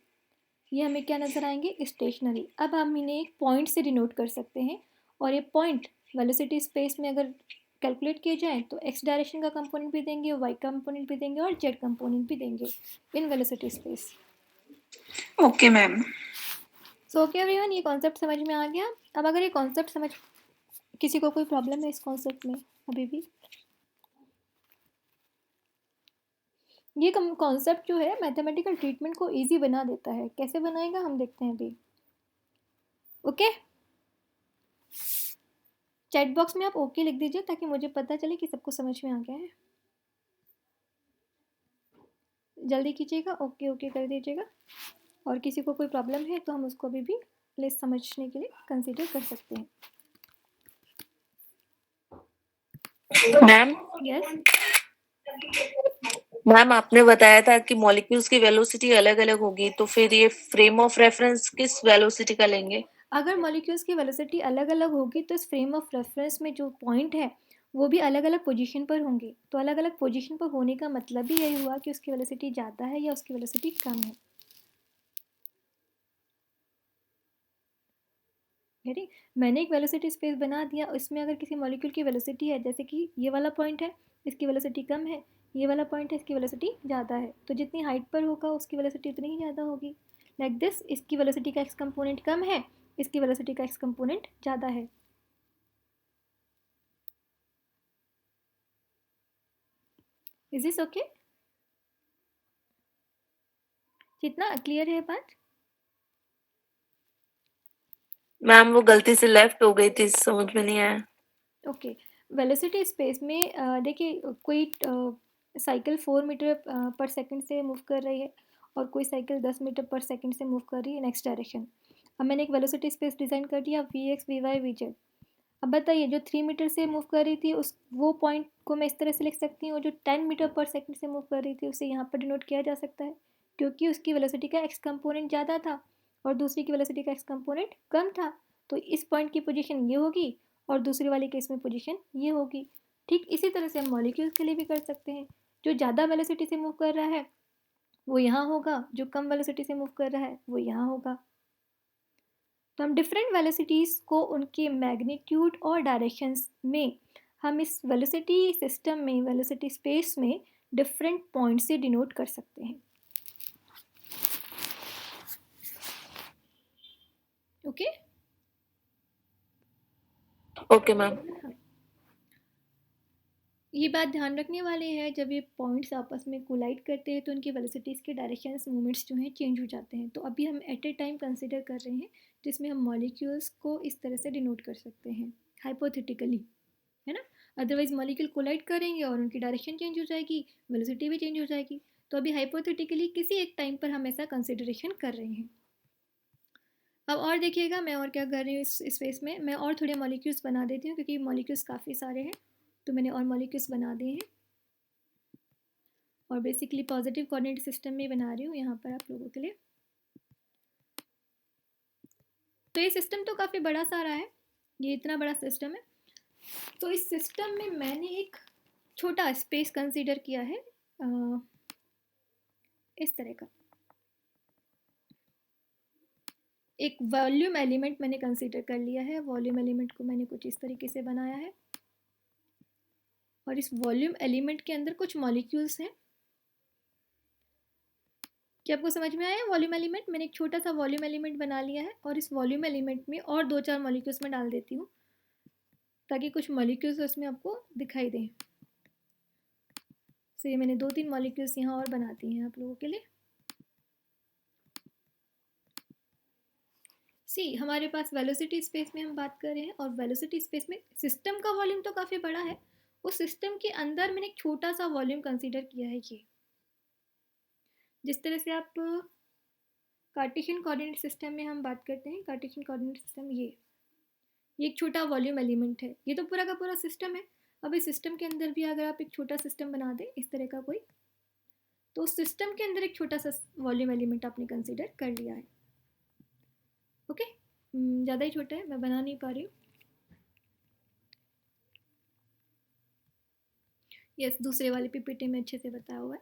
ये हमें क्या नज़र आएंगे, स्टेशनरी। अब हम इन्हें एक पॉइंट से डिनोट कर सकते हैं और ये पॉइंट वेलोसिटी स्पेस में अगर कैलकुलेट किए जाएँ तो एक्स डायरेक्शन का कंपोनेंट भी देंगे, वाई कंपोनेंट भी देंगे और जेड कंपोनेंट भी देंगे in velocity space. Okay ma'am. So okay everyone, ये कॉन्सेप्ट समझ में आ गया। अब अगर ये कॉन्सेप्ट समझ, किसी को कोई प्रॉब्लम है इस कॉन्सेप्ट में अभी भी? ये कॉन्सेप्ट जो है मैथमेटिकल ट्रीटमेंट को इजी बना देता है। कैसे बनाएगा हम देखते हैं अभी। ओके, चैट बॉक्स में आप ओके लिख दीजिए ताकि मुझे पता चले कि सबको समझ में आ गया है। जल्दी कीजिएगा, ओके ओके कर दीजिएगा। और किसी को कोई प्रॉब्लम है तो हम उसको अभी भी लिस्ट समझने के लिए कंसीडर कर सकते हैं। मैम यस, मैम आपने बताया था कि मॉलिक्यूल्स की वेलोसिटी अलग अलग होगी, तो फिर ये फ्रेम ऑफ रेफरेंस किस वेलोसिटी का लेंगे? अगर मॉलिक्यूल्स की वेलोसिटी अलग अलग होगी तो इस फ्रेम ऑफ रेफरेंस में जो पॉइंट है वो भी अलग अलग पोजीशन पर होंगे। तो अलग अलग पोजीशन पर होने का मतलब भी यही हुआ कि उसकी वेलोसिटी ज़्यादा है या उसकी वेलोसिटी कम है। यानी मैंने एक वेलोसिटी स्पेस बना दिया, इसमें अगर किसी मॉलिक्यूल की वेलोसिटी है, जैसे कि ये वाला पॉइंट है इसकी वेलोसिटी कम है, ये वाला पॉइंट है इसकी वेलोसिटी ज़्यादा है, तो जितनी हाइट पर होगा उसकी वेलोसिटी उतनी ही ज़्यादा होगी। लाइक दिस, इसकी वेलोसिटी का एक्स कंपोनेंट कम है, इसकी वेलोसिटी का एक्स कंपोनेंट ज़्यादा है। Is this okay? कितना क्लियर है बात? मैम वो गलती से लेफ्ट हो गई थी, समझ में नहीं आया। ओके, वेलोसिटी स्पेस में देखिए कोई साइकिल 4 मीटर पर सेकंड से मूव कर रही है और कोई साइकिल 10 मीटर पर सेकंड से मूव कर रही है नेक्स्ट डायरेक्शन। अब मैंने एक वेलोसिटी स्पेस डिज़ाइन कर दिया v x v y v z. अब बताइए जो 3 मीटर से मूव कर रही थी उस वो पॉइंट को मैं इस तरह से लिख सकती हूँ, जो 10 मीटर पर सेकंड से मूव कर रही थी उसे यहाँ पर डिनोट किया जा सकता है क्योंकि उसकी वेलोसिटी का एक्स कंपोनेंट ज़्यादा था और दूसरी की वेलोसिटी का एक्स कंपोनेंट कम था। तो इस पॉइंट की पोजीशन ये होगी और दूसरी वाली केस में पोजीशन ये होगी। ठीक इसी तरह से हम मॉलिक्यूल्स के लिए भी कर सकते हैं। जो ज़्यादा वेलोसिटी से मूव कर रहा है वो यहाँ होगा, जो कम वेलोसिटी से मूव कर रहा है वो यहाँ होगा। तो हम डिफरेंट वेलोसिटीज़ को उनके मैग्नीट्यूड और डायरेक्शंस में, हम इस वेलोसिटी सिस्टम में, वेलोसिटी स्पेस में डिफरेंट पॉइंट से डिनोट कर सकते हैं। Okay okay ma'am. ये बात ध्यान रखने वाली है, जब ये पॉइंट्स आपस में कोलाइड करते हैं तो उनकी वेलोसिटीज़ के डायरेक्शंस मूवमेंट्स जो हैं चेंज हो जाते हैं। तो अभी हम एट ए टाइम कंसिडर कर रहे हैं जिसमें हम मॉलिक्यूल्स को इस तरह से डिनोट कर सकते हैं हाइपोथेटिकली, है ना। अदरवाइज मॉलिक्यूल कोलाइड करेंगे और उनकी डायरेक्शन चेंज हो जाएगी, वेलोसिटी भी चेंज हो जाएगी। तो अभी हाइपोथेटिकली किसी एक टाइम पर हम ऐसा कंसिडरेशन कर रहे हैं। अब और देखिएगा मैं और क्या कर रही हूँ इस स्पेस में, मैं और थोड़े मॉलिक्यूल्स बना देती हूँ क्योंकि मॉलिक्यूल्स काफ़ी सारे हैं, तो मैंने और मॉलिक्यूल्स बना दिए हैं और बेसिकली पॉजिटिव कोऑर्डिनेट सिस्टम में बना रही हूँ यहाँ पर आप लोगों के लिए। तो ये सिस्टम तो काफ़ी बड़ा सारा है, ये इतना बड़ा सिस्टम है। तो इस सिस्टम में मैंने एक छोटा स्पेस कंसीडर किया है इस तरह का एक वॉल्यूम एलिमेंट मैंने कंसीडर कर लिया है। वॉल्यूम एलिमेंट को मैंने कुछ इस तरीके से बनाया है और इस वॉल्यूम एलिमेंट के अंदर कुछ मॉलिक्यूल्स हैं। क्या आपको समझ में आया? वॉल्यूम एलिमेंट, मैंने एक छोटा सा वॉल्यूम एलिमेंट बना लिया है और इस वॉल्यूम एलिमेंट में और 2-4 मॉलिक्यूल्स में डाल देती हूँ ताकि कुछ मॉलिक्यूल्स उसमें आपको दिखाई दें। तो ये मैंने 2-3 मॉलिक्यूल्स यहाँ और बनाती हैं आप लोगों के लिए। हमारे पास वेलोसिटी स्पेस में हम बात कर रहे हैं और वेलोसिटी स्पेस में सिस्टम का वॉल्यूम तो काफ़ी बड़ा है, उस सिस्टम के अंदर मैंने एक छोटा सा वॉल्यूम कंसीडर किया है। ये जिस तरह से आप कार्टेशियन कोऑर्डिनेट सिस्टम में हम बात करते हैं, कार्टेशियन कोऑर्डिनेट सिस्टम ये एक छोटा वॉल्यूम एलिमेंट है, ये तो पूरा का पूरा सिस्टम है। अब इस सिस्टम के अंदर भी अगर आप एक छोटा सिस्टम बना दें इस तरह का कोई, तो उस सिस्टम के अंदर एक छोटा सा वॉल्यूम एलिमेंट आपने कंसीडर कर लिया है। ओके, ज़्यादा ही छोटा है, मैं बना नहीं पा रही हूँ। यस, दूसरे वाले पीपीटी में अच्छे से बताया हुआ है।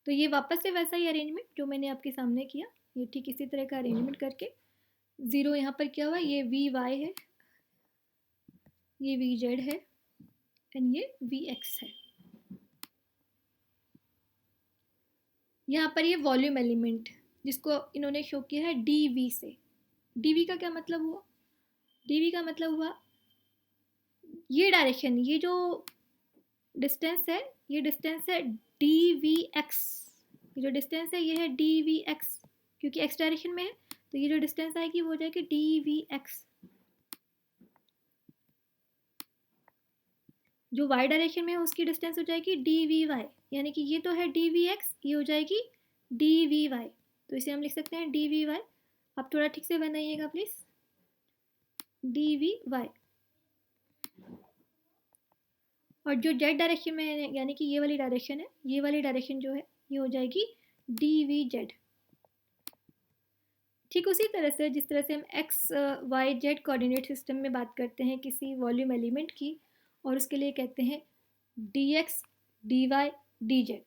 तो ये वापस से वैसा ही अरेंजमेंट जो मैंने आपके सामने किया, ये ठीक इसी तरह का अरेंजमेंट करके 0 यहाँ पर किया हुआ, ये वी वाई है, ये वी जेड है एंड ये वी एक्स है। यहाँ पर ये वॉल्यूम एलिमेंट जिसको इन्होंने शो किया है डी वी से। डी वी का क्या मतलब हुआ? डी वी का मतलब हुआ ये डायरेक्शन, ये जो डिस्टेंस है, ये डिस्टेंस है डी वी एक्स। ये जो डिस्टेंस है ये है डी वी एक्स, क्योंकि एक्स डायरेक्शन में है तो ये जो डिस्टेंस आएगी वो हो जाएगी डी वी एक्स। जो वाई डायरेक्शन में है उसकी डिस्टेंस हो जाएगी डी वी वाई, यानी कि ये तो है डी वी एक्स, ये हो जाएगी डी वी वाई। तो इसे हम लिख सकते हैं डी वी वाई। आप थोड़ा ठीक से बनाइएगा प्लीज़, डी वी वाई। और जो जेड डायरेक्शन में है, यानी कि ये वाली डायरेक्शन है, ये वाली डायरेक्शन जो है ये हो जाएगी डी वी जेड। ठीक उसी तरह से जिस तरह से हम x y z coordinate system में बात करते हैं किसी वॉल्यूम एलिमेंट की, और उसके लिए कहते हैं d x d y d z,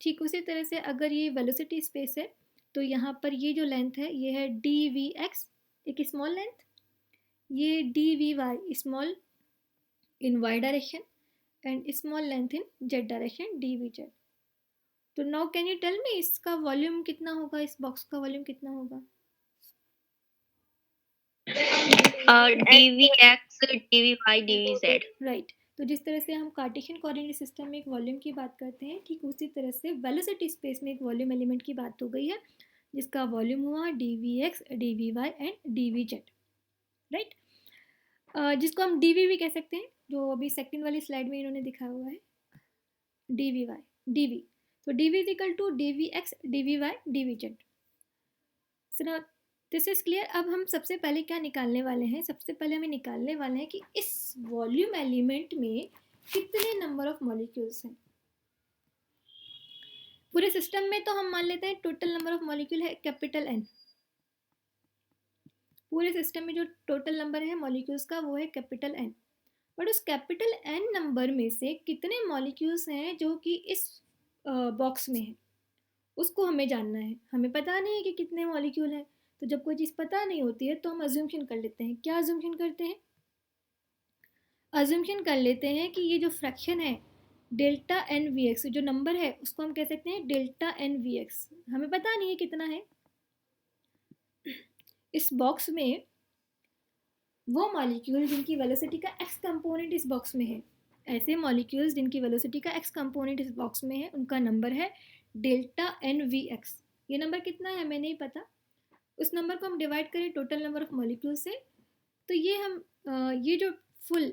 ठीक उसी तरह से अगर ये वेलोसिटी स्पेस है तो यहाँ पर ये जो लेंथ है ये है डी वी एक्स, एक स्मॉल लेंथ, ये D we Y small in Y direction and small length in Z direction D we Z. तो now can you tell me इसका वॉल्यूम कितना होगा, इस बॉक्स का वॉल्यूम कितना होगा? dvx dvy dvz। राइट। तो जिस तरह से हम कार्टेशियन कोऑर्डिनेट सिस्टम में एक वॉल्यूम की बात करते हैं, ठीक उसी तरह से वेलोसिटी स्पेस में एक वॉल्यूम एलिमेंट की बात हो गई है जिसका वॉल्यूम हुआ d we x D we y and d we z, right. जिसको हम डी वी भी कह सकते हैं, जो अभी सेकंड वाली स्लाइड में इन्होंने दिखाया हुआ है D we Y D V. तो D V is equal to D we x D we Y D we Z. So now this is clear. अब हम सबसे पहले क्या निकालने वाले हैं? सबसे पहले हमें निकालने वाले हैं कि इस वॉल्यूम एलिमेंट में कितने नंबर ऑफ मॉलिक्यूल्स हैं। पूरे सिस्टम में तो हम मान लेते हैं टोटल नंबर ऑफ मॉलिक्यूल है कैपिटल एन। पूरे सिस्टम में जो टोटल नंबर है मॉलिक्यूल्स का वो है कैपिटल एन। बट उस कैपिटल एन नंबर में से कितने मॉलिक्यूल्स हैं जो कि इस बॉक्स में है, उसको हमें जानना है। हमें पता नहीं है कि कितने मॉलिक्यूल हैं, तो जब कोई चीज़ पता नहीं होती है तो हम अज्यूम्शन कर लेते हैं। क्या अज्यूम्शन करते हैं? अज्यूम्शन कर लेते हैं कि ये जो फ्रैक्शन है डेल्टा एन वी एक्स, जो नंबर है उसको हम कह सकते हैं डेल्टा एन वी एक्स। हमें पता नहीं है कितना है। इस बॉक्स में वो मॉलिक्यूल जिनकी वेलोसिटी का एक्स कंपोनेंट इस बॉक्स में है, ऐसे मॉलिक्यूल्स जिनकी वेलोसिटी का x कंपोनेंट इस बॉक्स में है उनका नंबर है डेल्टा एन वी एक्स। ये नंबर कितना है हमें नहीं पता, उस नंबर को हम डिवाइड करें टोटल नंबर ऑफ मॉलिक्यूल्स से, तो ये जो फुल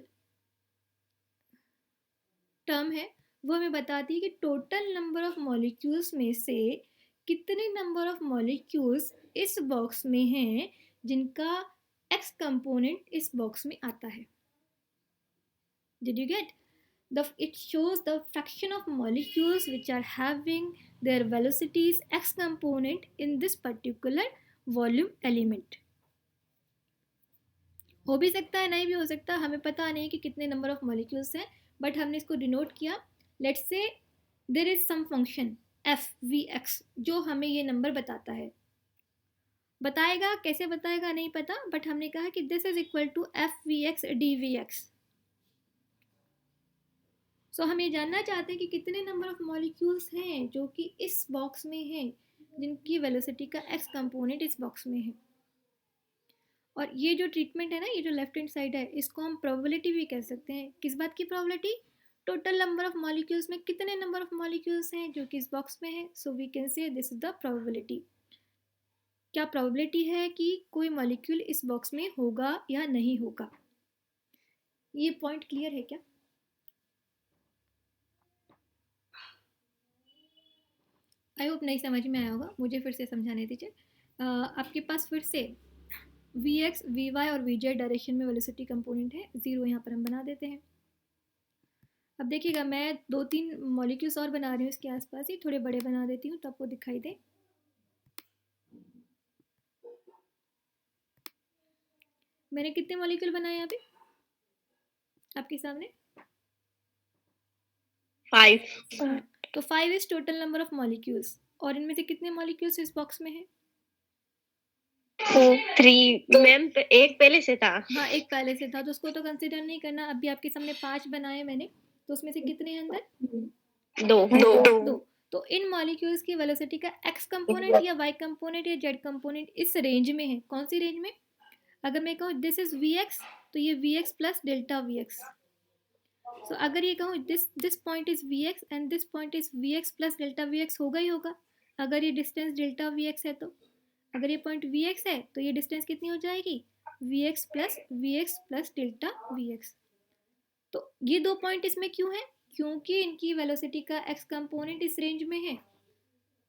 टर्म है वो हमें बताती है कि टोटल नंबर ऑफ मॉलिक्यूल्स में से कितने नंबर ऑफ मॉलिक्यूल्स इस बॉक्स में हैं जिनका x कंपोनेंट इस बॉक्स में आता है। Did you get? It shows the fraction of molecules which are having their velocities x component in this particular volume element. हो भी सकता है नहीं भी हो सकता, हमें पता नहीं कि कितने नंबर ऑफ मॉलिक्यूल्स हैं, बट हमने इसको डिनोट किया। Let's say there is some function f we x जो हमें ये नंबर बताता है। बताएगा कैसे बताएगा नहीं पता, बट हमने कहा कि this is equal to F we x D we X. So हम ये जानना चाहते हैं कि कितने नंबर ऑफ मॉलिक्यूल्स हैं जो कि इस बॉक्स में हैं जिनकी वेलोसिटी का एक्स कंपोनेंट इस बॉक्स में है। और ये जो ट्रीटमेंट है ना, ये जो लेफ्ट हैंड साइड है, इसको हम प्रोबेबिलिटी भी कह सकते हैं। किस बात की probability? Total number of molecules में कितने नंबर ऑफ मॉलिक्यूल्स हैं जो कि इस बॉक्स में है। So we can say this is the probability. क्या प्रोबेबिलिटी है कि कोई मॉलिक्यूल इस बॉक्स में होगा या नहीं होगा। ये पॉइंट क्लियर है क्या? आई होप नहीं समझ में आया होगा, मुझे फिर से समझाने दीजिए। आपके पास फिर से वी एक्स वी वाई और वी जेड डायरेक्शन में वेलोसिटी कंपोनेंट है, ज़ीरो यहाँ पर हम बना देते हैं। अब देखिएगा मैं 2-3 मॉलिक्यूल्स और बना रही हूँ इसके आसपास ही, थोड़े बड़े बना देती हूँ तो आपको दिखाई दे। मैंने कितने मॉलिक्यूल बनाए अभी आपके सामने? 5. तो 5 is total number of molecules, और इनमें से कितने मॉलिक्यूल्स इस बॉक्स में है? 3. मैम एक पहले से था. हाँ, एक पहले से था तो उसको तो कंसिडर नहीं करना। अभी आपके सामने 5 बनाए मैंने, तो उसमें से कितने हैं अंदर? 2. तो इन मॉलिक्यूल्स की वेलोसिटी का x कंपोनेंट या y कंपोनेंट या z कंपोनेंट इस रेंज में है। कौन सी रेंज में? अगर मैं कहूँ दिस इज vx तो ये vx प्लस डेल्टा vx। सो अगर ये कहूँ this point is vx and this point is vx plus delta vx, होगा ही होगा अगर ये डिस्टेंस डेल्टा vx है। तो अगर ये पॉइंट vx है तो ये डिस्टेंस कितनी हो जाएगी? vx plus delta vx। तो ये 2 पॉइंट इसमें क्यों है? क्योंकि इनकी वेलोसिटी का x कंपोनेंट इस रेंज में है।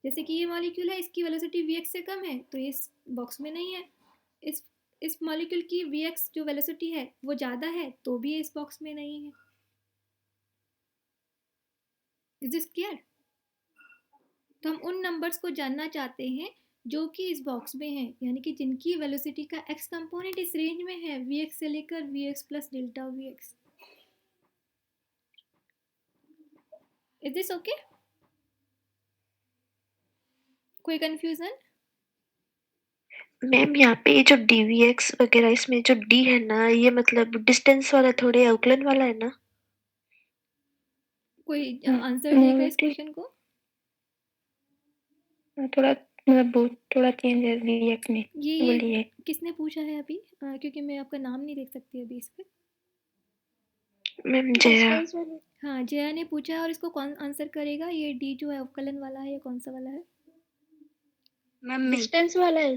जैसे कि ये मॉलिक्यूल है, इसकी वेलोसिटी vx से कम है तो ये इस बॉक्स में नहीं है। इस मॉलिक्यूल की vx जो वेलोसिटी है वो ज़्यादा है तो भी ये इस बॉक्स में नहीं है। Is this clear? तो हम उन नंबर्स को जानना चाहते हैं जो कि इस बॉक्स में है, यानी कि जिनकी वेलोसिटी का x कंपोनेंट इस रेंज में है, vx से लेकर vx plus delta vx। Is this okay? कोई कंफ्यूजन? मैम यहाँ पे जो dvx वगैरह इसमें जो d है ना, ये मतलब डिस्टेंस वाला थोड़े अवकलन वाला है ना? कोई आंसर देगा इस क्वेश्चन को? थोड़ा मतलब बहुत थोड़ा चेंज है dx में। ये बोलिए। किसने पूछा है अभी? क्योंकि मैं आपका नाम नहीं देख सकती अभी इस पे। मैम जया। हाँ, जया ने पूछा, और इसको कौन आंसर करेगा? ये डी जो है अवकलन वाला है या कौन सा वाला है? मैम डिस्टेंस वाला है।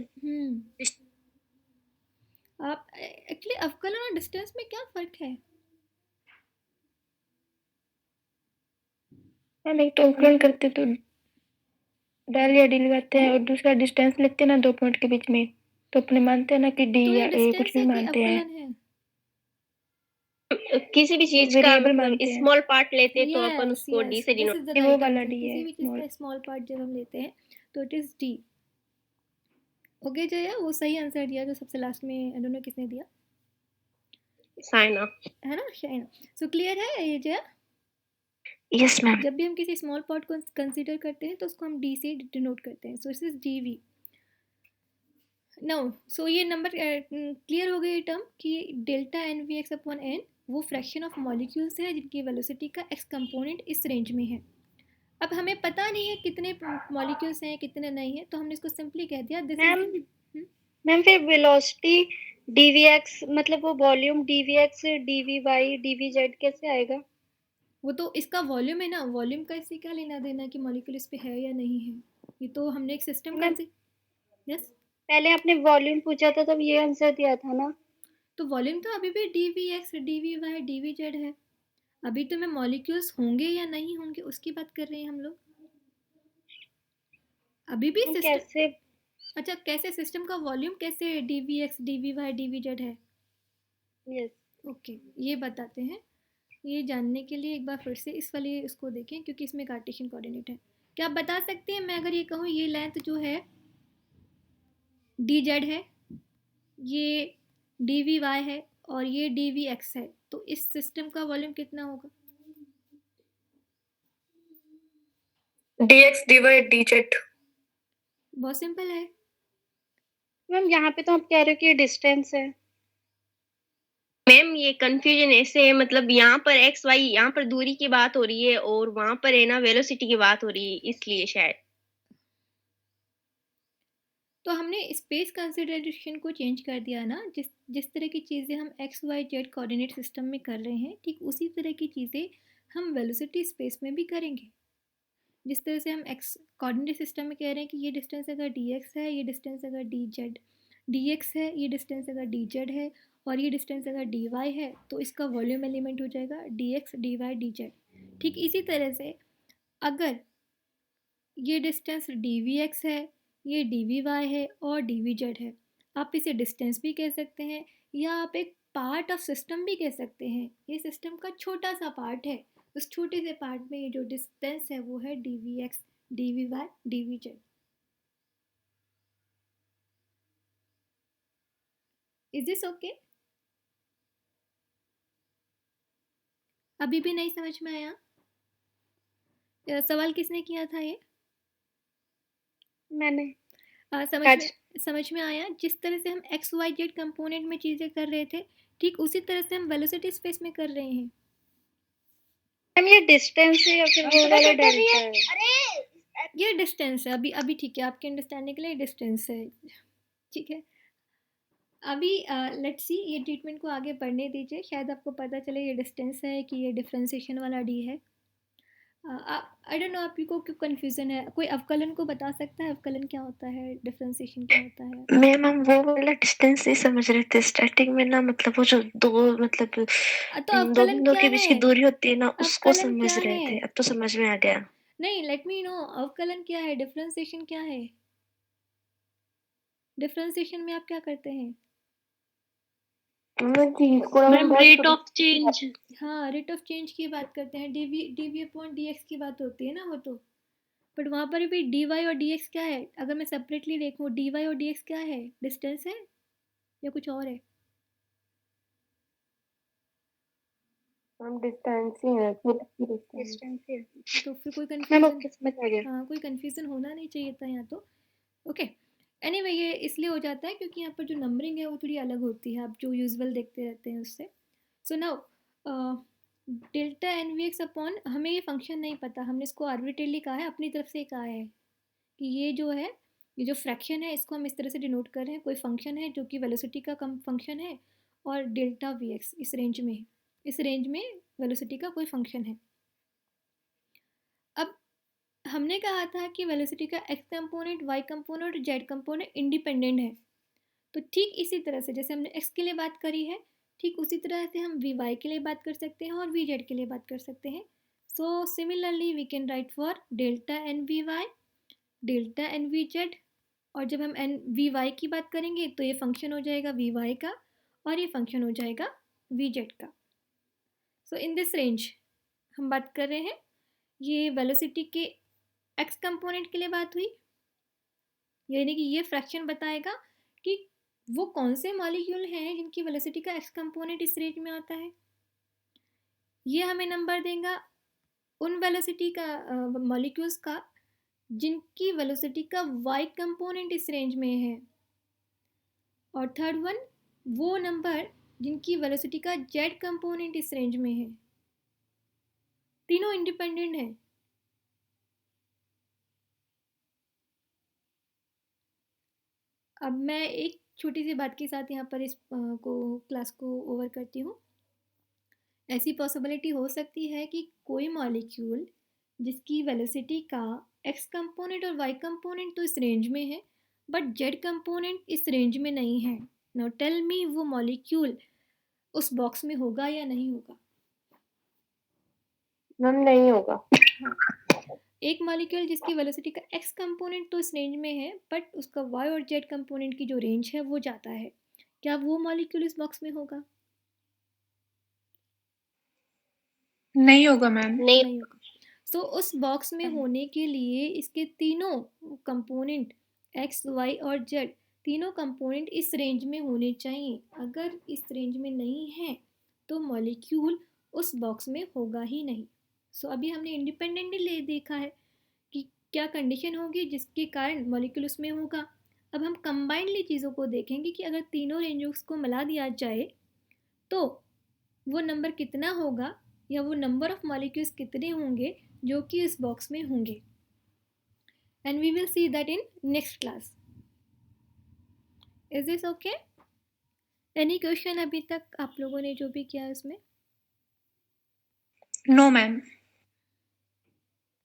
आप एक्चुअली अवकलन और डिस्टेंस में क्या फर्क है? हम एक तो अवकलन करते तो डाल या डी लगाते हैं और दूसरा डिस्टेंस लेते हैं ना 2 पॉइंट के बीच में, तो अपने मानते हैं ना कि डी तो या ये ए डिस्टेंस कुछ भी है कि मानते हैं। अवकलन है? किसी भी चीज का वेरिएबल मतलब मानते हैं। स्मॉल पार्ट लेते तो अपन Yes, उसको yes, d से this डिनोट। is the ये वो right वाला answer। डी किसी है भी चीज़ small। का स्मॉल पार्ट जब हम लेते हैं तो it is D. Okay Jaya, वो सही आंसर दिया जो सबसे लास्ट में, आई डोंट नो किसने दिया, साइना है ना, शाइन। सो क्लियर है ये जया? Yes ma'am. जब भी हम किसी स्मॉल पार्ट को कंसीडर करते हैं तो उसको हम डी से डिनोट करते हैं। So it is d v. Now so ये नंबर क्लियर हो गया ये टर्म कि delta n v x upon n वो फ्रैक्शन ऑफ मॉलिक्यूल्स है जिनकी वेलोसिटी का एक्स कंपोनेंट इस रेंज में है। अब हमें पता नहीं है कितने मॉलिक्यूल्स हैं कितने नहीं है, तो हमने इसको सिंपली कह दिया दिस इज। मैम फिर वेलोसिटी dvx मतलब वो वॉल्यूम dvx dvy dvz कैसे आएगा? वो तो इसका वॉल्यूम है ना, वॉल्यूम का इससे क्या लेना देना कि मॉलिक्यूल इस पे है या नहीं है। ये तो हमने एक सिस्टम मैम यस। पहले आपने वॉल्यूम पूछा था तब ये आंसर दिया था ना। तो वॉल्यूम तो अभी भी d we x D we Y D we z है। अभी तो मैं मॉलिक्यूल्स होंगे या नहीं होंगे उसकी बात कर रहे हैं हम लोग। अभी भी मैम सिस्टम, कैसे? अच्छा कैसे सिस्टम का वॉल्यूम कैसे d we x D we Y D we z है। यस ओके, ये बताते हैं। ये जानने के लिए एक बार फिर से इस वाले उसको देखें क्योंकि इसमें कार्टेशियन कोऑर्डिनेट है। क्या आप बता सकते हैं, मैं अगर ये कहूँ ये लेंथ जो है डी जेड है, ये डी वी वाई है और ये डी वी एक्स है, तो इस सिस्टम का वॉल्यूम कितना होगा। dx dy dz। बहुत सिंपल है। मैम यहाँ पे तो आप कह रहे हो कि ये डिस्टेंस है। मैम ये कंफ्यूजन ऐसे है, मतलब यहाँ पर एक्स वाई यहाँ पर दूरी की बात हो रही है और वहां पर है ना वेलोसिटी की बात हो रही है, इसलिए शायद। तो हमने स्पेस कंसिडरेशन को चेंज कर दिया ना, जिस जिस तरह की चीज़ें हम x y z coordinate system में कर रहे हैं, ठीक उसी तरह की चीज़ें हम वेलोसिटी स्पेस में भी करेंगे। जिस तरह से हम एक्स कोऑर्डिनेट सिस्टम में कह रहे हैं कि ये डिस्टेंस अगर डी एक्स है, ये डिस्टेंस अगर डी जेड डी एक्स है, ये डिस्टेंस अगर डी जेड है और ये डिस्टेंस अगर डी वाई है, तो इसका वॉल्यूम एलिमेंट हो जाएगा d x d y d z. ठीक इसी तरह से अगर ये डिस्टेंस डी वी एक्स है, ये डी वी वाई है और डी वी जेड है, आप इसे डिस्टेंस भी कह सकते हैं या आप एक पार्ट ऑफ सिस्टम भी कह सकते हैं। ये सिस्टम का छोटा सा पार्ट है, उस छोटे से पार्ट में ये जो डिस्टेंस है वो है D we x D we Y D we z. Is this okay? अभी भी नहीं समझ में आया? सवाल किसने किया था ये? मैंने समझ में आया? जिस तरह से हम एक्स वाई जेड कंपोनेंट में चीज़ें कर रहे थे, ठीक उसी तरह से हम वेलोसिटी स्पेस में कर रहे हैं। मैम ये डिस्टेंस है या फिर वो वाला डेल्टा है? ये डिस्टेंस है। अभी अभी ठीक है, आपके अंडरस्टैंडिंग के लिए डिस्टेंस है। ठीक है, अभी लेट्स सी, ये ट्रीटमेंट को आगे बढ़ने दीजिए, शायद आपको पता चले ये डिस्टेंस है कि ये डिफ्रेंसिएशन वाला डी है। आई डोंट नो आपको क्यों कन्फ्यूज़न है। कोई अवकलन को बता सकता है अवकलन क्या होता है, डिफ्रेंसिएशन क्या होता है? मैम हम वो वाला डिस्टेंस नहीं समझ रहे थे स्टार्टिंग में ना, मतलब वो जो दो मतलब तो दो अवकलन बिंदुओं क्या के बीच की है? दूरी होती है ना, उसको अवकलन समझ क्या रहे है? थे, अब तो समझ में आ गया। नहीं, लेट मी नो अवकलन क्या है, डिफ्रेंसिएशन क्या है। डिफ्रेंसिएशन में आप क्या करते हैं? Ma'am rate of change. हाँ, रेट ऑफ चेंज की बात करते हैं, d v upon d x की बात होती है ना वो तो। बट वहाँ पर भी डी वाई और डी एक्स क्या है, अगर मैं सेपरेटली देखूँ डी वाई और डी एक्स क्या है, डिस्टेंस है या कुछ और है? हम डिस्टेंस ही है, डिस्टेंस है। तो फिर कोई मैम कन्फ्यूज़न, ओके समझ आ गया। हाँ कोई कन्फ्यूज़न होना नहीं चाहिए था यहाँ तो। ओके, एनीवे ये इसलिए हो जाता है क्योंकि यहाँ पर जो नंबरिंग है वो थोड़ी अलग होती है, आप जो यूजुअल देखते रहते हैं उससे। So now delta n v x upon, हमें ये फंक्शन नहीं पता, हमने इसको आर्बिट्रेरली कहा है, अपनी तरफ से कहा है कि ये जो है, ये जो फ्रैक्शन है इसको हम इस तरह से डिनोट कर रहे हैं, कोई फंक्शन है जो कि वेलोसिटी का कम फंक्शन है और डेल्टा वी एक्स इस रेंज में, इस रेंज में वेलोसिटी का कोई फंक्शन है। अब हमने कहा था कि वेलोसिटी का एक्स कंपोनेंट वाई कंपोनेंट और जेड कंपोनेंट इंडिपेंडेंट है। तो ठीक इसी तरह से जैसे हमने एक्स के लिए बात करी है, ठीक उसी तरह से हम वी वाई के लिए बात कर सकते हैं और वी जेड के लिए बात कर सकते हैं। So similarly we can write for delta n v y delta n v z, और जब हम एन वी वाई की बात करेंगे तो ये फंक्शन हो जाएगा वी वाई का और ये फंक्शन हो जाएगा वी जेड का। सो इन दिस रेंज हम बात कर रहे हैं, ये वेलोसिटी के एक्स कंपोनेंट के लिए बात हुई, यानी कि ये फ्रैक्शन बताएगा कि वो कौन से मॉलिक्यूल हैं जिनकी वेलोसिटी का एक्स कंपोनेंट इस रेंज में आता है। ये हमें नंबर देगा उन वेलोसिटी का मॉलिक्यूल्स का जिनकी वेलोसिटी का वाई कंपोनेंट इस रेंज में है, और थर्ड वन वो नंबर जिनकी वेलोसिटी का जेड कंपोनेंट इस रेंज में है। तीनों इंडिपेंडेंट हैं। अब मैं एक छोटी सी बात के साथ यहाँ पर इस को क्लास को ओवर करती हूँ ऐसी पॉसिबिलिटी हो सकती है कि कोई मॉलिक्यूल जिसकी वेलोसिटी का x कंपोनेंट और y कंपोनेंट तो इस रेंज में है बट z कंपोनेंट इस रेंज में नहीं है। नाउ टेल मी वो मॉलिक्यूल उस बॉक्स में होगा या नहीं होगा? मैम नहीं होगा। एक मॉलिक्यूल जिसकी वेलोसिटी का x कंपोनेंट तो इस रेंज में है बट उसका y और z कंपोनेंट की जो रेंज है वो जाता है, क्या वो मॉलिक्यूल इस बॉक्स में होगा? नहीं होगा मैम। नहीं नहीं होगा। सो उस बॉक्स में होने के लिए इसके तीनों कंपोनेंट x, y और z तीनों कंपोनेंट इस रेंज में होने चाहिए। अगर इस रेंज में नहीं है तो मॉलिक्यूल उस बॉक्स में होगा ही नहीं। सो अभी हमने इंडिपेंडेंटली देखा है कि क्या कंडीशन होगी जिसके कारण मॉलिक्यूल उसमें होगा। अब हम कंबाइंडली चीज़ों को देखेंगे कि अगर तीनों रेंजों को मिला दिया जाए तो वो नंबर कितना होगा या वो नंबर ऑफ मॉलिक्यूल्स कितने होंगे जो कि इस बॉक्स में होंगे। And we will see that in next class. Is this okay? Any question अभी तक आप लोगों ने जो भी किया उसमें? No ma'am.